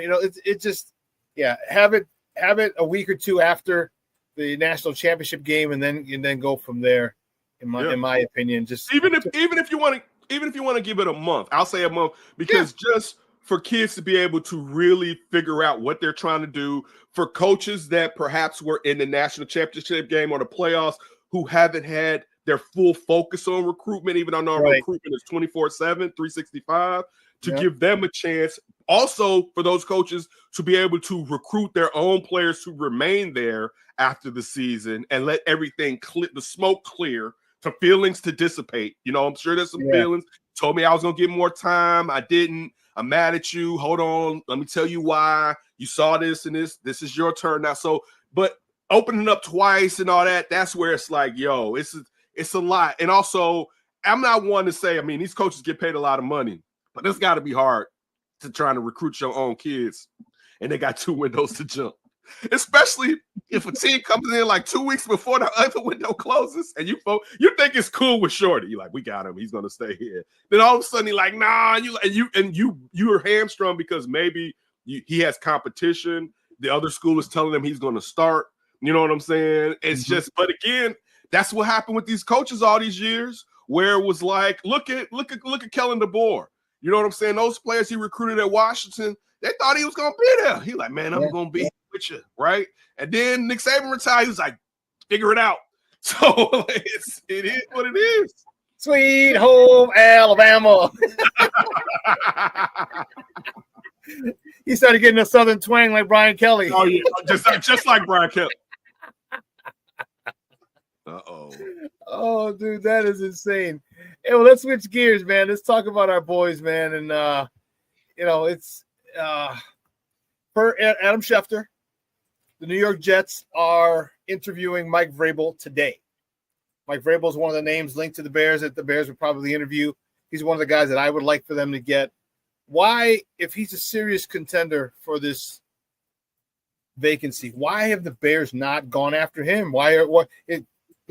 have it a week or two after the national championship game, and then go from there. In my opinion, just even if you want to give it a month, I'll say a month, because just for kids to be able to really figure out what they're trying to do, for coaches that perhaps were in the national championship game or the playoffs who haven't had their full focus on recruitment, even though recruitment is 24/7, 365, to give them a chance. Also, for those coaches to be able to recruit their own players to remain there after the season and let everything the smoke clear, for feelings to dissipate. I'm sure there's some feelings. Told me I was going to get more time. I didn't. I'm mad at you. Hold on. Let me tell you why. You saw this and this. This is your turn now. So, but opening up twice and all that, that's where it's like, yo, it's a lot. And also, I'm not one to say, these coaches get paid a lot of money, but it's got to be hard to try to recruit your own kids, and they got 2 windows to jump. Especially if a team comes in like 2 weeks before the other window closes, and you think it's cool with Shorty. You're like, we got him. He's gonna stay here. Then all of a sudden, you're like, nah. You are hamstrung because maybe he has competition. The other school is telling him he's gonna start. You know what I'm saying? It's just, but again, that's what happened with these coaches all these years, where it was like, look at Kellen DeBoer. You know what I'm saying? Those players he recruited at Washington, they thought he was gonna be there. He like, man, I'm gonna be here with you, right? And then Nick Saban retired. He was like, figure it out. So it is what it is. Sweet home Alabama. He started getting a southern twang like Brian Kelly. Oh yeah, just like Brian Kelly. Uh-oh. Oh, dude, that is insane. Hey, well, let's switch gears, man. Let's talk about our boys, man. And it's per Adam Schefter, the New York Jets are interviewing Mike Vrabel today. Mike Vrabel is one of the names linked to the Bears that the Bears would probably interview. He's one of the guys that I would like for them to get. Why, if he's a serious contender for this vacancy, why have the Bears not gone after him? The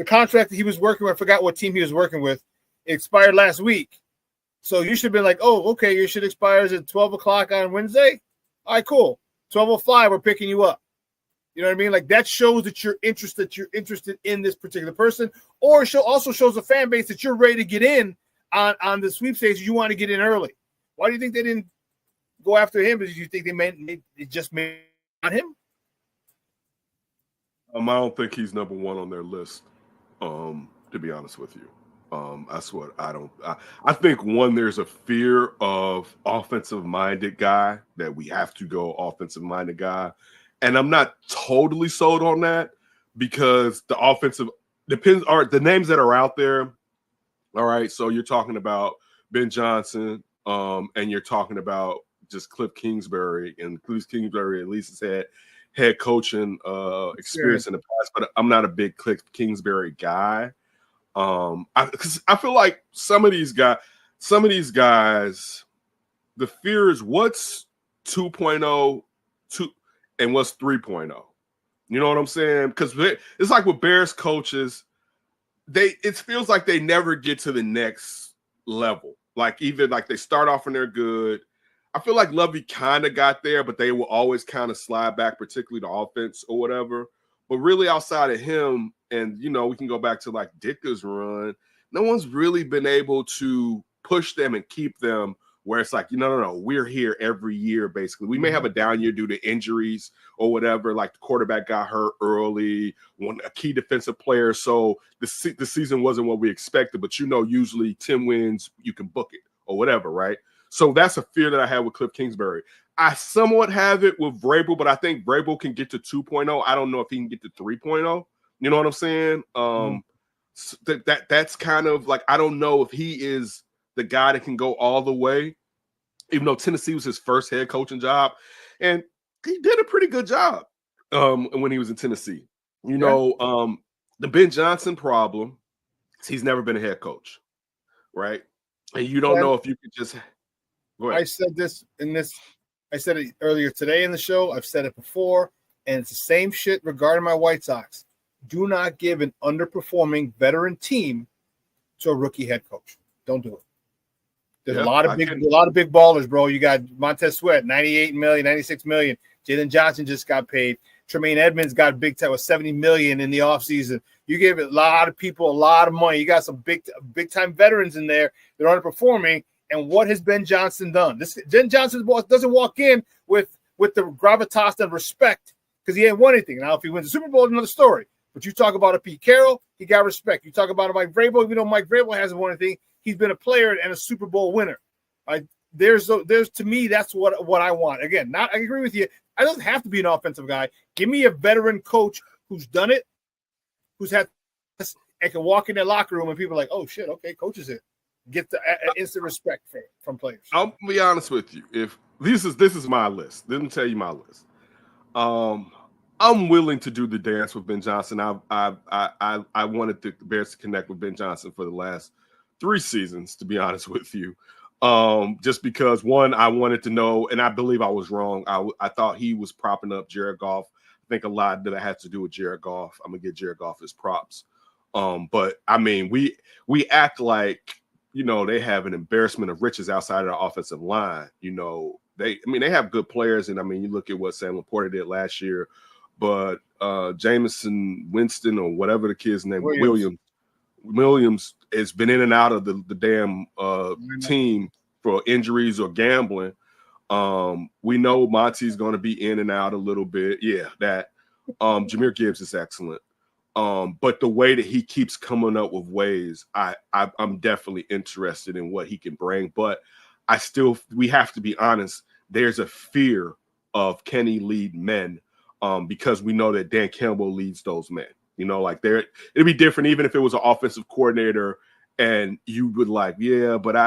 contract that he was working with, I forgot what team he was working with, it expired last week. So you should have been like, oh, okay, your shit expires at 12 o'clock on Wednesday. All right, cool. 12:05, we're picking you up. You know what I mean? Like, that shows that you're interested in this particular person, or it also shows the fan base that you're ready to get in on the sweepstakes. You want to get in early. Why do you think they didn't go after him? Because you think they just made on him? I don't think he's number one on their list, to be honest with you. That's what I think, one, there's a fear of offensive-minded guy, that we have to go offensive-minded guy. And I'm not totally sold on that, because the offensive depends are the names that are out there. All right. So you're talking about Ben Johnson, and you're talking about just Cliff Kingsbury, and Cliff Kingsbury at least has had head coaching experience in the past, but I'm not a big Cliff Kingsbury guy. Because I feel like some of these guys, the fear is what's 2.0 and what's 3.0. You know what I'm saying? Because it's like with Bears coaches, it feels like they never get to the next level. Like, even like they start off and they're good. I feel like Lovey kind of got there, but they will always kind of slide back, particularly the offense or whatever. But really, outside of him, and we can go back to like Ditka's run, no one's really been able to push them and keep them where they want to be. You know what I'm saying? So, like, I think, and I think Mike Vrabel, where it's like, no, we're here every year, basically. We may have a down year due to injuries or whatever, like the quarterback got hurt early, one a key defensive player, so the season wasn't what we expected, but usually 10 wins, you can book it or whatever, right? So that's a fear that I have with Cliff Kingsbury. I somewhat have it with Vrabel, but I think Vrabel can get to 2.0. I don't know if he can get to 3.0. You know what I'm saying? That's kind of like, I don't know if he is the guy that can go all the way, even though Tennessee was his first head coaching job. And he did a pretty good job when he was in Tennessee. The Ben Johnson problem is he's never been a head coach, right? And you don't know if you could just go ahead. I said I said it earlier today in the show. I've said it before, and it's the same shit regarding my White Sox. Do not give an underperforming veteran team to a rookie head coach. Don't do it. There's a lot of big ballers, bro. You got Montez Sweat, 98 million, 96 million. Jalen Johnson just got paid. Tremaine Edmonds got big time with 70 million in the offseason. You give a lot of people a lot of money. You got some big time veterans in there that are underperforming. And what has Ben Johnson done? Ben Johnson doesn't walk in with the gravitas and respect because he ain't won anything. Now, if he wins the Super Bowl, it's another story. But you talk about a Pete Carroll, he got respect. You talk about a Mike Vrabel, even though Mike Vrabel hasn't won anything, he's been a player and a Super Bowl winner. There's to me, that's what I want. Again, I agree with you. I don't have to be an offensive guy. Give me a veteran coach who's done it, who's had this, and can walk in their locker room and people are like, oh shit, okay, coach is it. Get the instant respect from players. I'll be honest with you. If this is my list, let me tell you my list. I'm willing to do the dance with Ben Johnson. I wanted the Bears to connect with Ben Johnson for the last 3 seasons, to be honest with you. Just because, one, I wanted to know, and I believe I was wrong. I thought he was propping up Jared Goff. I think a lot that I had to do with Jared Goff. I'm gonna give Jared Goff his props. But I mean, we act like they have an embarrassment of riches outside of the offensive line. They have good players, and I mean, you look at what Sam Laporta did last year. But Jameson Winston or whatever the kid's name, Williams has been in and out of the damn team for injuries or gambling. We know Monty's going to be in and out a little bit. Yeah, that. Jahmyr Gibbs is excellent. But the way that he keeps coming up with ways, I'm definitely interested in what he can bring. But we have to be honest. There's a fear of can he lead men. Because we know that Dan Campbell leads those men. It'd be different even if it was an offensive coordinator and you would but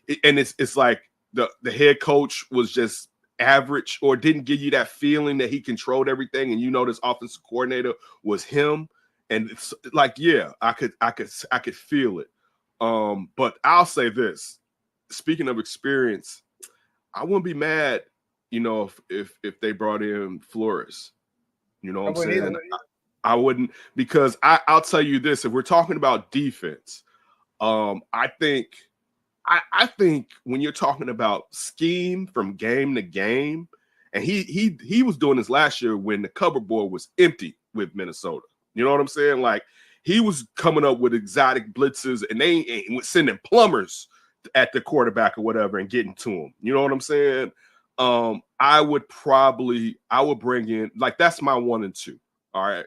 it's like the head coach was just average or didn't give you that feeling that he controlled everything, and this offensive coordinator was him, and it's like, I could feel it. But I'll say this: speaking of experience, I wouldn't be mad. If they brought in Flores, what I'm saying? I wouldn't, because I'll tell you this: if we're talking about defense, I think when you're talking about scheme from game to game, and he was doing this last year when the cupboard board was empty with Minnesota. You know what I'm saying? Like, he was coming up with exotic blitzes, and they was sending plumbers at the quarterback or whatever and getting to him. You know what I'm saying? I would bring in, that's my 1 and 2. All right.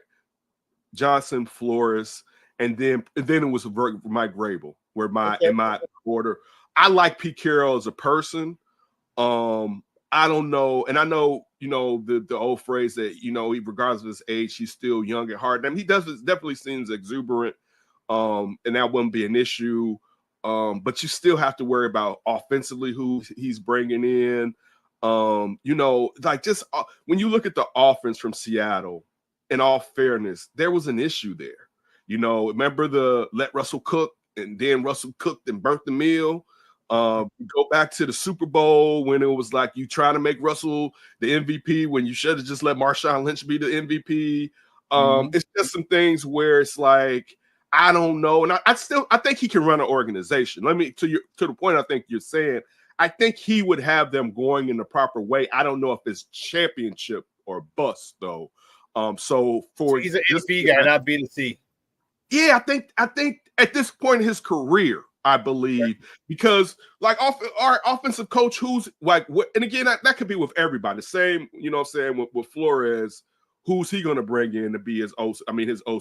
Johnson, Flores, and then it was Mike Vrabel, where in my order. I like Pete Carroll as a person. I don't know, and I know, the old phrase that, regardless of his age, he's still young at heart. I mean, he definitely seems exuberant, and that wouldn't be an issue. But you still have to worry about offensively who he's bringing in. When you look at the offense from Seattle, in all fairness, there was an issue there. Remember the let Russell cook, and then Russell cooked and burnt the meal. Go back to the Super Bowl when it was like you trying to make Russell the MVP when you should have just let Marshawn Lynch be the MVP. It's just some things where it's like, I don't know. And I think he can run an organization. To the point I think you're saying, I think he would have them going in the proper way. I don't know if it's championship or bust though. So he's an MVP guy, not B to C. Yeah, I think at this point in his career, I believe, because like our offensive coach, who's like, and again, that could be with everybody. The same, you know what I'm saying, with Flores, who's he going to bring in to be his OC,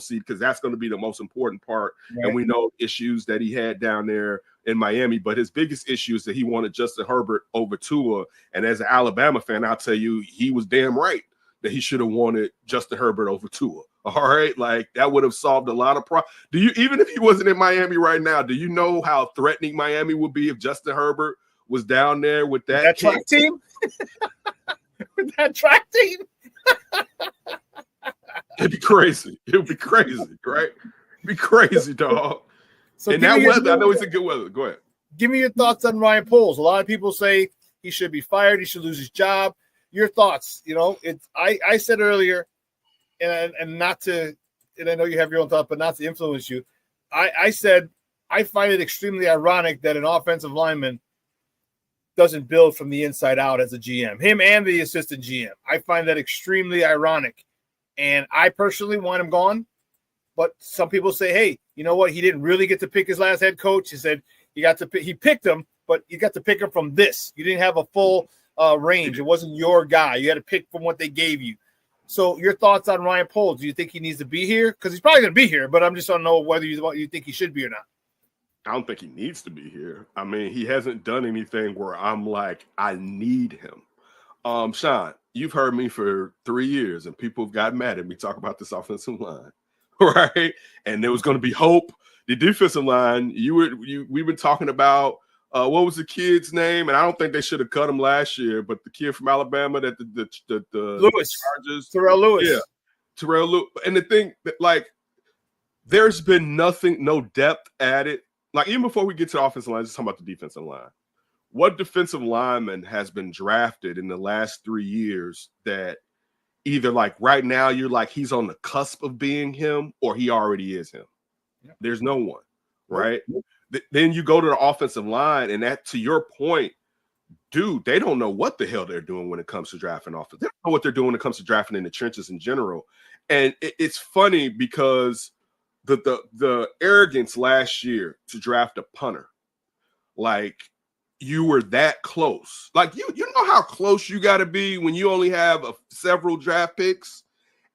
because that's going to be the most important part. Right. And we know issues that he had down there in Miami, but his biggest issue is that he wanted Justin Herbert over Tua. And as an Alabama fan, I'll tell you, he was damn right that he should have wanted Justin Herbert over Tua. All right, like that would have solved a lot of problems. Even if he wasn't in Miami right now, do you know how threatening Miami would be if Justin Herbert was down there with that track team? With that track team? It'd be crazy. It would be crazy, right? It'd be crazy, dog. So and that weather, I know it's a good weather. Go ahead. Give me your thoughts on Ryan Poles. A lot of people say he should be fired. He should lose his job. Your thoughts? You know, I said earlier, and not to, and I know you have your own thought, but not to influence you. I said I find it extremely ironic that an offensive lineman doesn't build from the inside out as a GM. Him and the assistant GM. I find that extremely ironic, and I personally want him gone. But some people say, hey, you know what? He didn't really get to pick his last head coach. He said he picked him, but you got to pick him from this. You didn't have a full range. It wasn't your guy. You had to pick from what they gave you. So your thoughts on Ryan Poles? Do you think he needs to be here? Because he's probably going to be here, but I'm just don't know whether you think he should be or not. I don't think he needs to be here. I mean, he hasn't done anything where I'm like, I need him. Shawn, you've heard me for 3 years, and people have gotten mad at me talk about this offensive line, right? And there was going to be hope. The defensive line, we've been talking about. What was the kid's name? And I don't think they should have cut him last year, but the kid from Alabama that the Lewis Chargers, Terrell Lewis. Yeah, Terrell Lewis. And the thing that, like, there's been no depth added. Like, even before we get to the offensive line, let's talk about the defensive line. What defensive lineman has been drafted in the last 3 years that either, like, right now you're like he's on the cusp of being him or he already is him? Yeah. There's no one, right? Then you go to the offensive line, and that, to your point, dude, they don't know what the hell they're doing when it comes to drafting offense. They don't know what they're doing when it comes to drafting in the trenches in general. And it's funny because the arrogance last year to draft a punter, like, you were that close. Like, you know how close you got to be when you only have several draft picks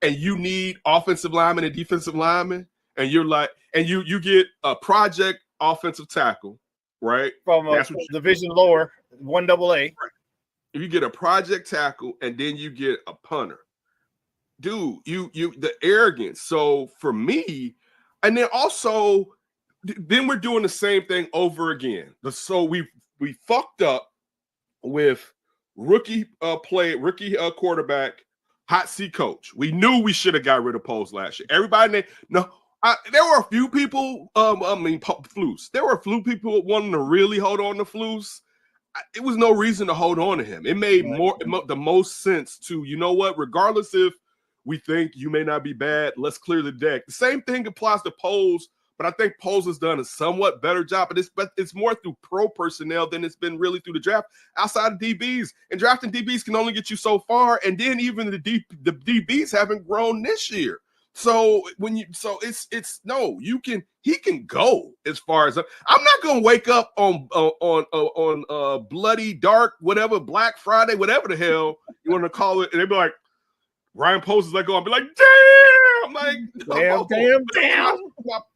and you need offensive linemen and defensive linemen, and you're like, and you get a project offensive tackle, right? From a division lower, 1AA. Right. You get a project tackle, and then you get a punter. Dude, you the arrogance. So for me, and then also, then we're doing the same thing over again. So we fucked up with rookie quarterback, hot seat coach. We knew we should have got rid of Poles last year. Everybody, there were a few people, Flus. There were a few people wanting to really hold on to Flus. It was no reason to hold on to him. It made the most sense to, you know what, regardless if we think you may not be bad, let's clear the deck. The same thing applies to Poles, but I think Poles has done a somewhat better job. But it's more through pro personnel than it's been really through the draft outside of DBs. And drafting DBs can only get you so far. And then even the DBs haven't grown this year. So he can go as far as I'm not gonna wake up on bloody dark, whatever, Black Friday, whatever the hell you want to call it, and they be like, Ryan Poles is like, I'll be like, damn, like, damn.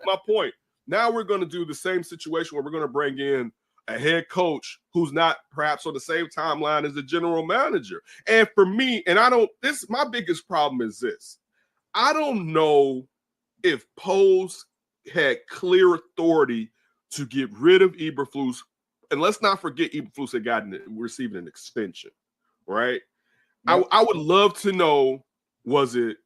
My point. Now we're gonna do the same situation where we're gonna bring in a head coach who's not perhaps on the same timeline as the general manager. And for me, my biggest problem is this. I don't know if Poles had clear authority to get rid of Eberflus, and let's not forget Eberflus had receiving an extension, right? Yep. I would love to know, was it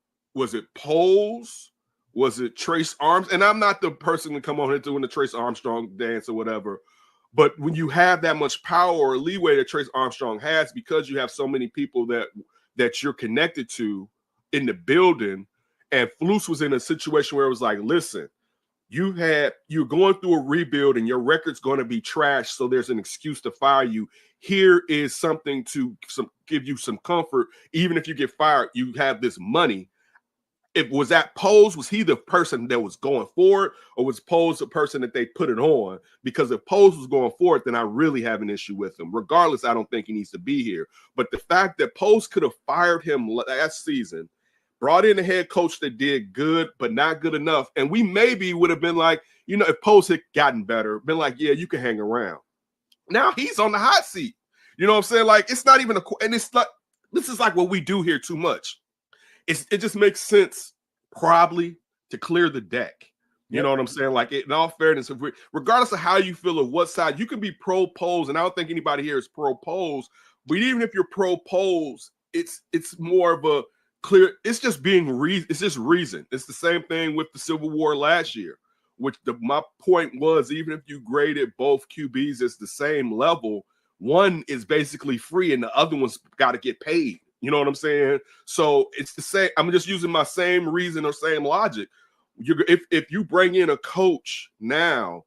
Poles? Was it Trace Armstrong? And I'm not the person to come on here doing the Trace Armstrong dance or whatever, but when you have that much power or leeway that Trace Armstrong has, because you have so many people that you're connected to in the building. And Flus was in a situation where it was like, listen, you're going through a rebuild and your record's going to be trashed, so there's an excuse to fire you. Here is something to give you some comfort. Even if you get fired, you have this money. If was that Pose, was he the person that was going forward, or was Pose the person that they put it on? Because if Pose was going forward, then I really have an issue with him. Regardless, I don't think he needs to be here. But the fact that Pose could have fired him last season, brought in a head coach that did good, but not good enough, and we maybe would have been like, you know, if Pose had gotten better, been like, yeah, you can hang around. Now he's on the hot seat. You know what I'm saying? Like, it's not even and it's like, this is like what we do here too much. It just makes sense probably to clear the deck. You know what I'm saying? Like, in all fairness, regardless of how you feel of what side, you can be pro Pose, and I don't think anybody here is pro Pose. But even if you're pro Pose, it's more of a clear. It's just being reason. It's just reason. It's the same thing with the Civil War last year, which my point was, even if you graded both QBs as the same level, one is basically free and the other one's got to get paid. You know what I'm saying? So it's the same. I'm just using my same reason or same logic. If you bring in a coach now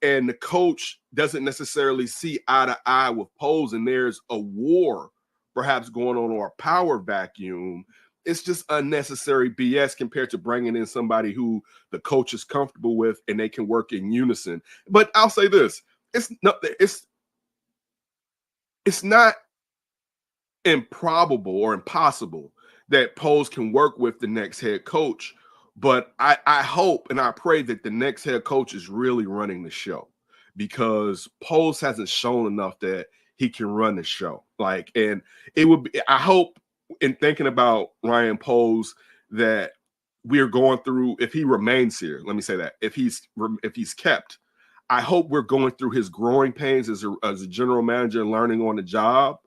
and the coach doesn't necessarily see eye to eye with Pose, and there's a war perhaps going on, or a power vacuum, it's just unnecessary BS compared to bringing in somebody who the coach is comfortable with and they can work in unison. But I'll say this: it's not improbable or impossible that Pose can work with the next head coach, but I hope and I pray that the next head coach is really running the show, because Pose hasn't shown enough that he can run the show. Like, and it would be, I hope, in thinking about Ryan Pose, that we are going through, if he remains here, let me say that, if he's kept, I hope we're going through his growing pains as a general manager, learning on the job.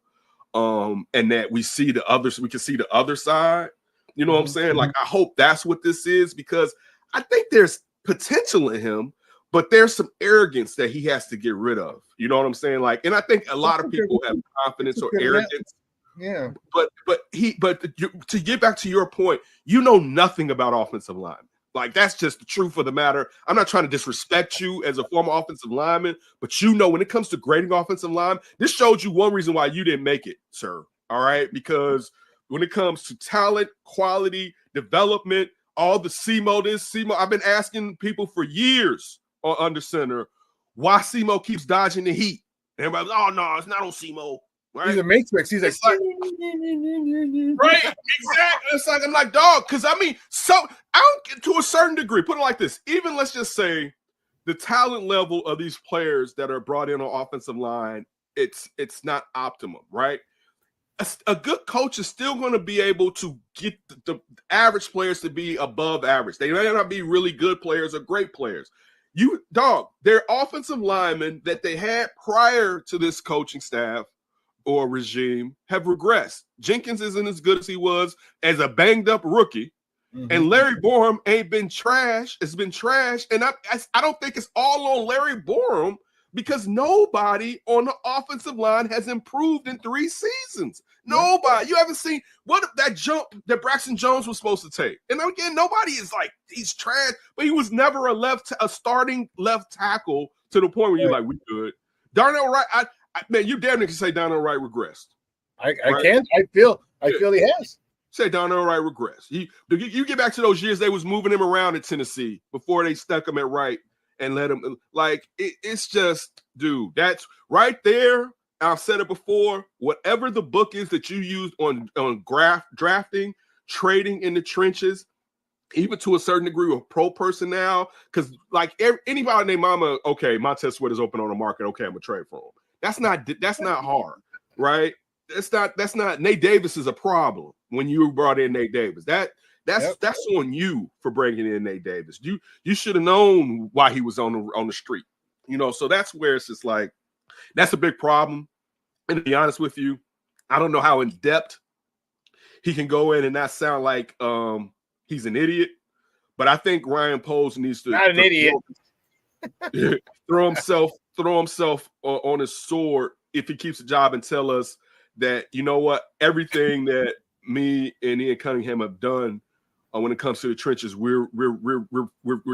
And that we can see the other side. You know what I'm saying? Like, I hope that's what this is, because I think there's potential in him, but there's some arrogance that he has to get rid of. You know what I'm saying? Like, and I think a lot of people have confidence or arrogance. Yeah. But to get back to your point, you know nothing about offensive linemen. Like, that's just the truth of the matter. I'm not trying to disrespect you as a former offensive lineman, but you know, when it comes to grading offensive line, this shows you one reason why you didn't make it, sir. All right? Because when it comes to talent, quality, development, all the SEMO, I've been asking people for years on Under Center why SEMO keeps dodging the heat. And everybody's, oh, no, it's not on SEMO. Right? He's a matrix. He's like, right, exactly. It's like, I'm like, dog, because I mean, so I don't get to a certain degree. Put it like this: even let's just say the talent level of these players that are brought in on offensive line, it's not optimum, right? A good coach is still going to be able to get the average players to be above average. They may not be really good players or great players. Their offensive linemen that they had prior to this coaching staff or regime have regressed. Jenkins isn't as good as he was as a banged up rookie. And Larry Borum ain't been trash. It's been trash. And I don't think it's all on Larry Borum, because nobody on the offensive line has improved in 3 seasons. Nobody. You haven't seen what that jump that Braxton Jones was supposed to take. And again, nobody is like, he's trash, but he was never a starting left tackle to the point where you're like, we good. Darnell Wright, man, you damn near can say Darnell Wright regressed. I can. I feel he has. Say Darnell Wright regressed. You get back to those years they was moving him around in Tennessee before they stuck him at right and let him, like, it's just, dude, that's right there. I've said it before. Whatever the book is that you used on drafting, trading in the trenches, even to a certain degree of pro personnel, because like anybody named Mama, okay, my test sweat is open on the market. Okay, I'm gonna trade for him. That's not hard, right? That's not Nate Davis is a problem when you brought in Nate Davis. That's on you for bringing in Nate Davis. You should have known why he was on the street, you know. So that's where it's just like, that's a big problem. And to be honest with you, I don't know how in depth he can go in and not sound like he's an idiot. But I think Ryan Pose needs to not an idiot. throw himself on his sword if he keeps the job, and tell us that, you know what, everything that me and Ian Cunningham have done when it comes to the trenches, we're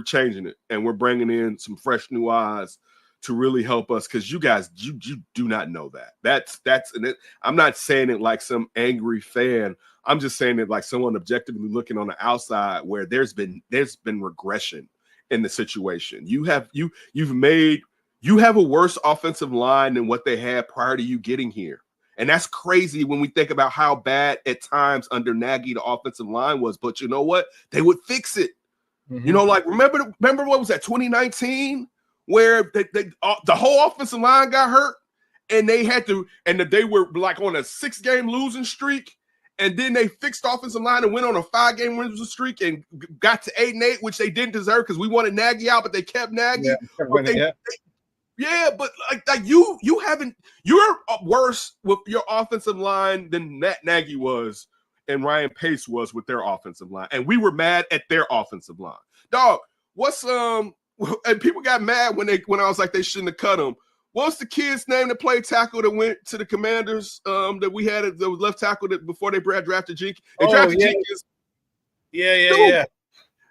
changing it, and we're bringing in some fresh new eyes to really help us, because you guys, you do not know that. That's and I'm not saying it like some angry fan. I'm just saying it like someone objectively looking on the outside, where there's been regression in the situation. You have a worse offensive line than what they had prior to you getting here. And that's crazy when we think about how bad at times under Nagy the offensive line was. But you know what? They would fix it. You know, like remember what was that, 2019, where the whole offensive line got hurt, and they had to, and they were like on a 6-game losing streak, and then they fixed offensive line and went on a 5-game losing streak and got to 8-8, which they didn't deserve because we wanted Nagy out, but they kept Nagy. But like you're worse with your offensive line than Matt Nagy was and Ryan Pace was with their offensive line. And we were mad at their offensive line. Dog, what's and people got mad when I was like they shouldn't have cut him. What's the kid's name that played tackle that went to the Commanders that we had that was left tackle that before they drafted Jenkins? They drafted Jenkins. Yeah.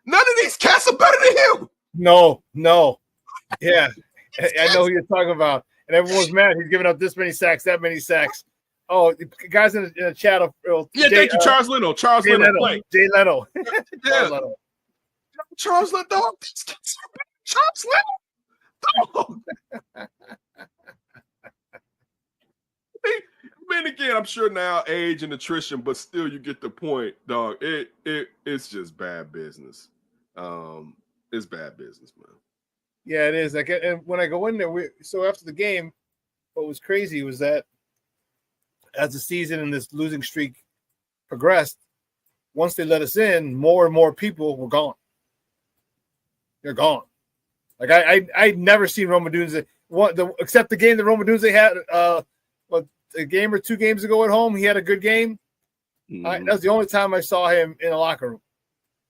None of these cats are better than him. No. Yeah. I know who you're talking about. And everyone's mad. He's giving up this many sacks, that many sacks. Oh, the guys in the chat. Thank you, Charles Leno. Charles Leno. Jay Leno. Charles Leno. Dog. Charles Leno. Dog. I mean, again, I'm sure now age and attrition, but still, you get the point, dog. It's just bad business. It's bad business, man. Yeah, it is. Like, and when I go in there, so after the game, what was crazy was that as the season and this losing streak progressed, once they let us in, more and more people were gone. They're gone. Like I'd never seen Roma Dunze except the game that Roma Dunze had a game or 2 games ago at home. He had a good game. That was the only time I saw him in the locker room.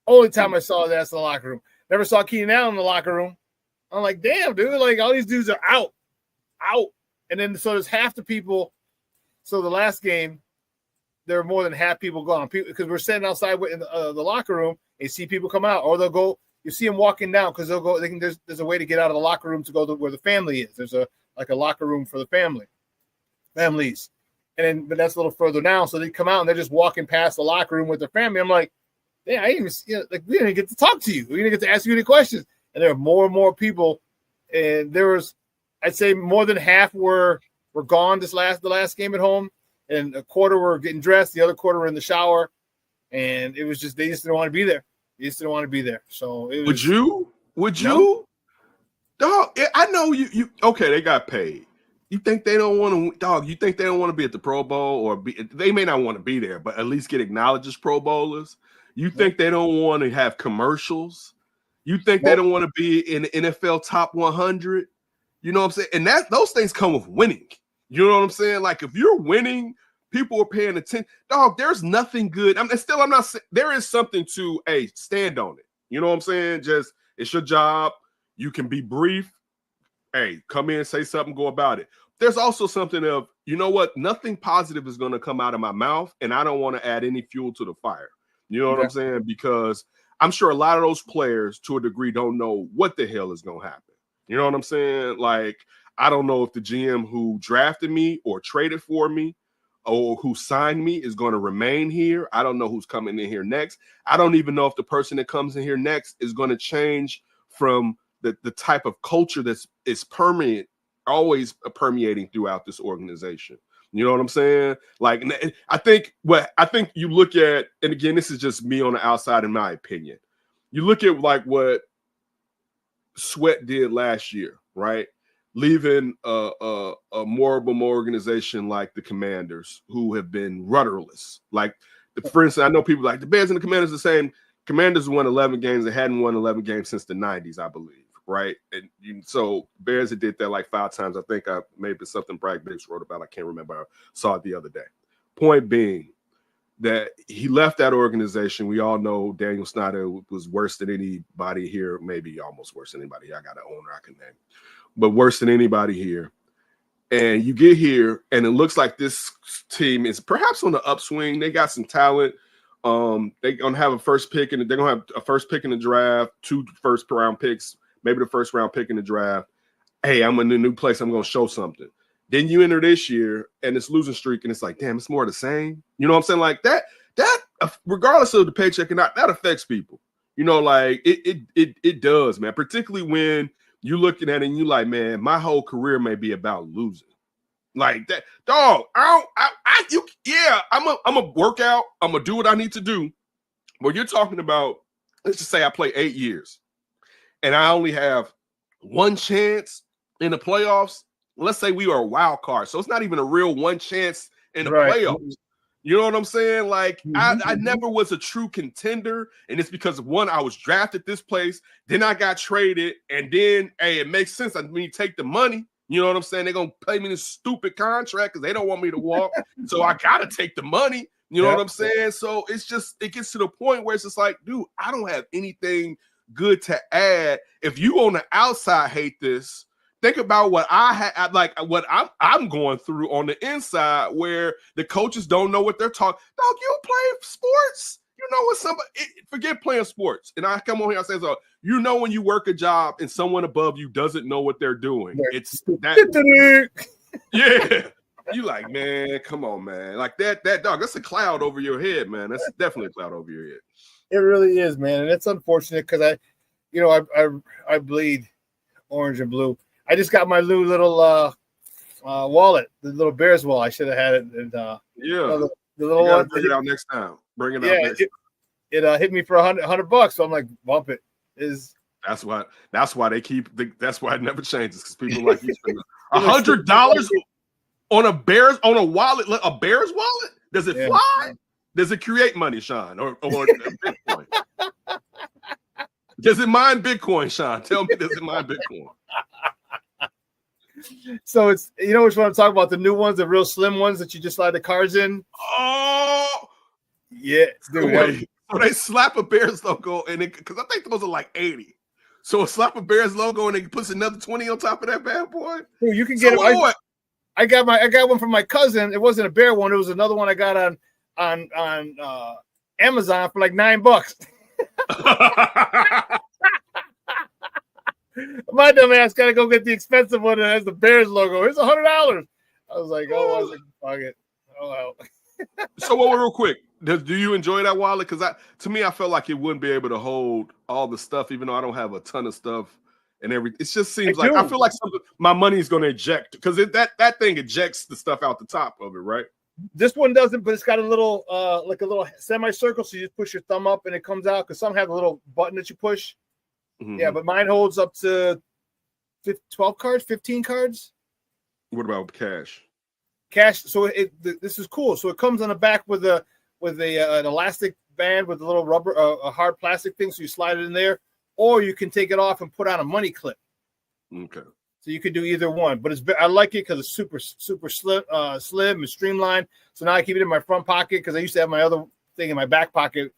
Only time I saw that in the locker room. Never saw Keenan Allen in the locker room. I'm like, damn, dude, like all these dudes are out. And then so there's half the people. So the last game, there were more than half people gone because we're sitting outside in the locker room and you see people come out, or they'll go. You see them walking down because they'll go. There's a way to get out of the locker room to go to where the family is. There's a locker room for the families, but that's a little further down. So they come out and they're just walking past the locker room with their family. I'm like, yeah, I didn't even, we didn't get to talk to you. We didn't get to ask you any questions. And there are more and more people, and there was, I'd say, more than half were gone the last game at home, and a quarter were getting dressed, the other quarter were in the shower, and it was just they just didn't want to be there. They just didn't want to be there. So it was, would you? Dog, I know you. Okay, they got paid. You think they don't want to, dog? You think they don't want to be at the Pro Bowl, or they may not want to be there, but at least get acknowledged as Pro Bowlers? You think they don't want to have commercials? You think they don't want to be in the NFL top 100? You know what I'm saying? And those things come with winning. You know what I'm saying? Like if you're winning, people are paying attention. Dog, there's nothing good. I'm not saying there is something to stand on it. You know what I'm saying? Just it's your job. You can be brief. Hey, come in, say something, go about it. There's also something of, you know what? Nothing positive is going to come out of my mouth, and I don't want to add any fuel to the fire. You know what I'm saying? Because I'm sure a lot of those players, to a degree, don't know what the hell is going to happen. You know what I'm saying? Like, I don't know if the GM who drafted me or traded for me or who signed me is going to remain here. I don't know who's coming in here next. I don't even know if the person that comes in here next is going to change from the type of culture that's always permeating throughout this organization. You know what I'm saying? Like, I think you look at, and again, this is just me on the outside, in my opinion. You look at like what Sweat did last year, right? Leaving a moribund organization like the Commanders, who have been rudderless. Like, for instance, I know people like the Bears and the Commanders are the same. Commanders won 11 games. They hadn't won 11 games since the 90s, I believe. Right. And so Bears that did that like 5 times. I think maybe something Bragg Biggs wrote about. I can't remember. I saw it the other day. Point being that he left that organization. We all know Daniel Snyder was worse than anybody here, maybe almost worse than anybody. I got an owner I can name, but worse than anybody here. And you get here, and it looks like this team is perhaps on the upswing. They got some talent. They're gonna have a first pick, and they're gonna have a first pick in the draft, 2 first-round picks. Maybe the first round pick in the draft. hey, I'm in a new place. I'm going to show something. Then you enter this year and it's losing streak, and it's like, damn, it's more of the same. You know what I'm saying? Like that regardless of the paycheck or not, that affects people. You know, like it does, man. Particularly when you're looking at it and you like, man, my whole career may be about losing. Like that, dog. I'm a workout. I'm gonna do what I need to do. But you're talking about, let's just say I play 8 years, and I only have one chance in the playoffs. Let's say we are a wild card, so it's not even a real one chance in the playoffs. You know what I'm saying? Like I never was a true contender, and it's because one, I was drafted this place, then I got traded, and then hey, it makes sense. I mean, take the money. You know what I'm saying? They're gonna pay me this stupid contract because they don't want me to walk, so I gotta take the money. You know what I'm saying? So it's just it gets to the point where it's just like, dude, I don't have anything good to add. If you on the outside hate this, think about what I had, like what I'm going through on the inside, where the coaches don't know what they're talking. Dog, you play sports. You know what somebody forget playing sports. And I come on here, I say so. You know when you work a job and someone above you doesn't know what they're doing. It's that. Yeah. You like, man, come on, man. Like that dog, that's a cloud over your head, man. That's definitely a cloud over your head. It really is, man. And it's unfortunate because I bleed orange and blue. I just got my new little wallet, the little Bears wallet. I should have had it. And yeah. The little one. Bring it out next time. Bring it out next time. It hit me for $100. So I'm like, bump it. That's why they keep that's why it never changes, because people like you spend $100 on a wallet, a Bears wallet. Does it fly? Does it create money, Shawn, or Bitcoin? Does it mine Bitcoin, Shawn? Tell me, does it mine Bitcoin? So it's, you know which one I'm talking about, the new ones, the real slim ones that you just slide the cards in. Oh yeah, dude. So they slap a Bears logo and because I think those are like 80. So slap a Bears logo and it puts another 20 on top of that bad boy. Dude, you can get it. I got one from my cousin. It wasn't a bear one. It was another one I got on Amazon for like $9. My dumb ass gotta go get the expensive one that has the Bears logo. It's $100. I was like, fuck it. Oh well. So, real quick, do you enjoy that wallet? Because to me, I felt like it wouldn't be able to hold all the stuff, even though I don't have a ton of stuff and everything. It just seems like I feel like my money is going to eject, because that thing ejects the stuff out the top of it, right? This one doesn't, but it's got a little like a little semicircle, so you just push your thumb up and it comes out, because some have a little button that you push. Mm-hmm. Yeah, but mine holds up to 12 cards, 15 cards. What about cash? So this is cool. So it comes on the back with an elastic band with a little rubber, a hard plastic thing. So you slide it in there, or you can take it off and put on a money clip. Okay. So you can do either one, but I like it because it's super slim and streamlined. So now I keep it in my front pocket, because I used to have my other thing in my back pocket.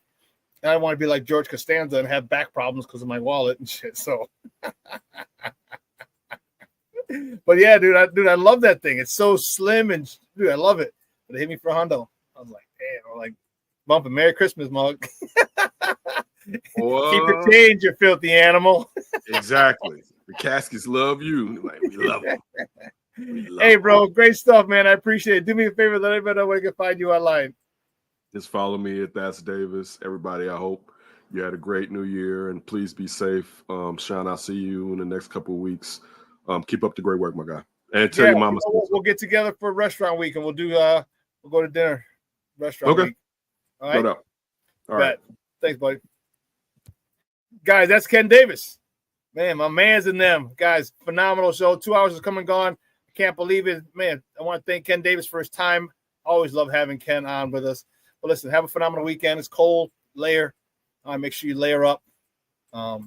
And I don't want to be like George Costanza and have back problems because of my wallet and shit. So, but yeah, dude, I love that thing. It's so slim and dude, I love it. But it hit me for $100. I was like, damn, I'm like bumping Merry Christmas, mug. Keep your change, you filthy animal. Exactly. The caskets love you. Like, we love them. Hey, bro, great stuff, man. I appreciate it. Do me a favor, let everybody know where they can find you online. Just follow me at That's Davis. Everybody, I hope you had a great new year, and please be safe. Shawn, I'll see you in the next couple of weeks. Keep up the great work, my guy. And tell your mama. We'll get together for restaurant week, and we'll go to dinner restaurant week. All right. All right. Thanks, buddy. Guys, that's Ken Davis. Man, my man's in them. Guys, phenomenal show. 2 hours is come and gone. I can't believe it. Man, I want to thank Ken Davis for his time. Always love having Ken on with us. But listen, have a phenomenal weekend. It's cold. Layer. Make sure you layer up. Have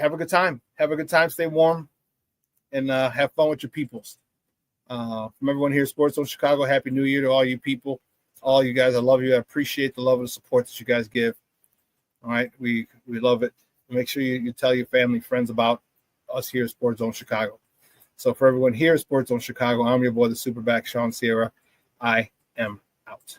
a good time. Have a good time. Stay warm. And have fun with your peoples. From everyone here at Sports Zone Chicago, Happy New Year to all you people. All you guys, I love you. I appreciate the love and the support that you guys give. All right? We love it. Make sure you tell your family, friends about us here at Sports Zone Chicago. So for everyone here at Sports Zone Chicago, I'm your boy, the SuperBack, Shawn Sierra. I am out.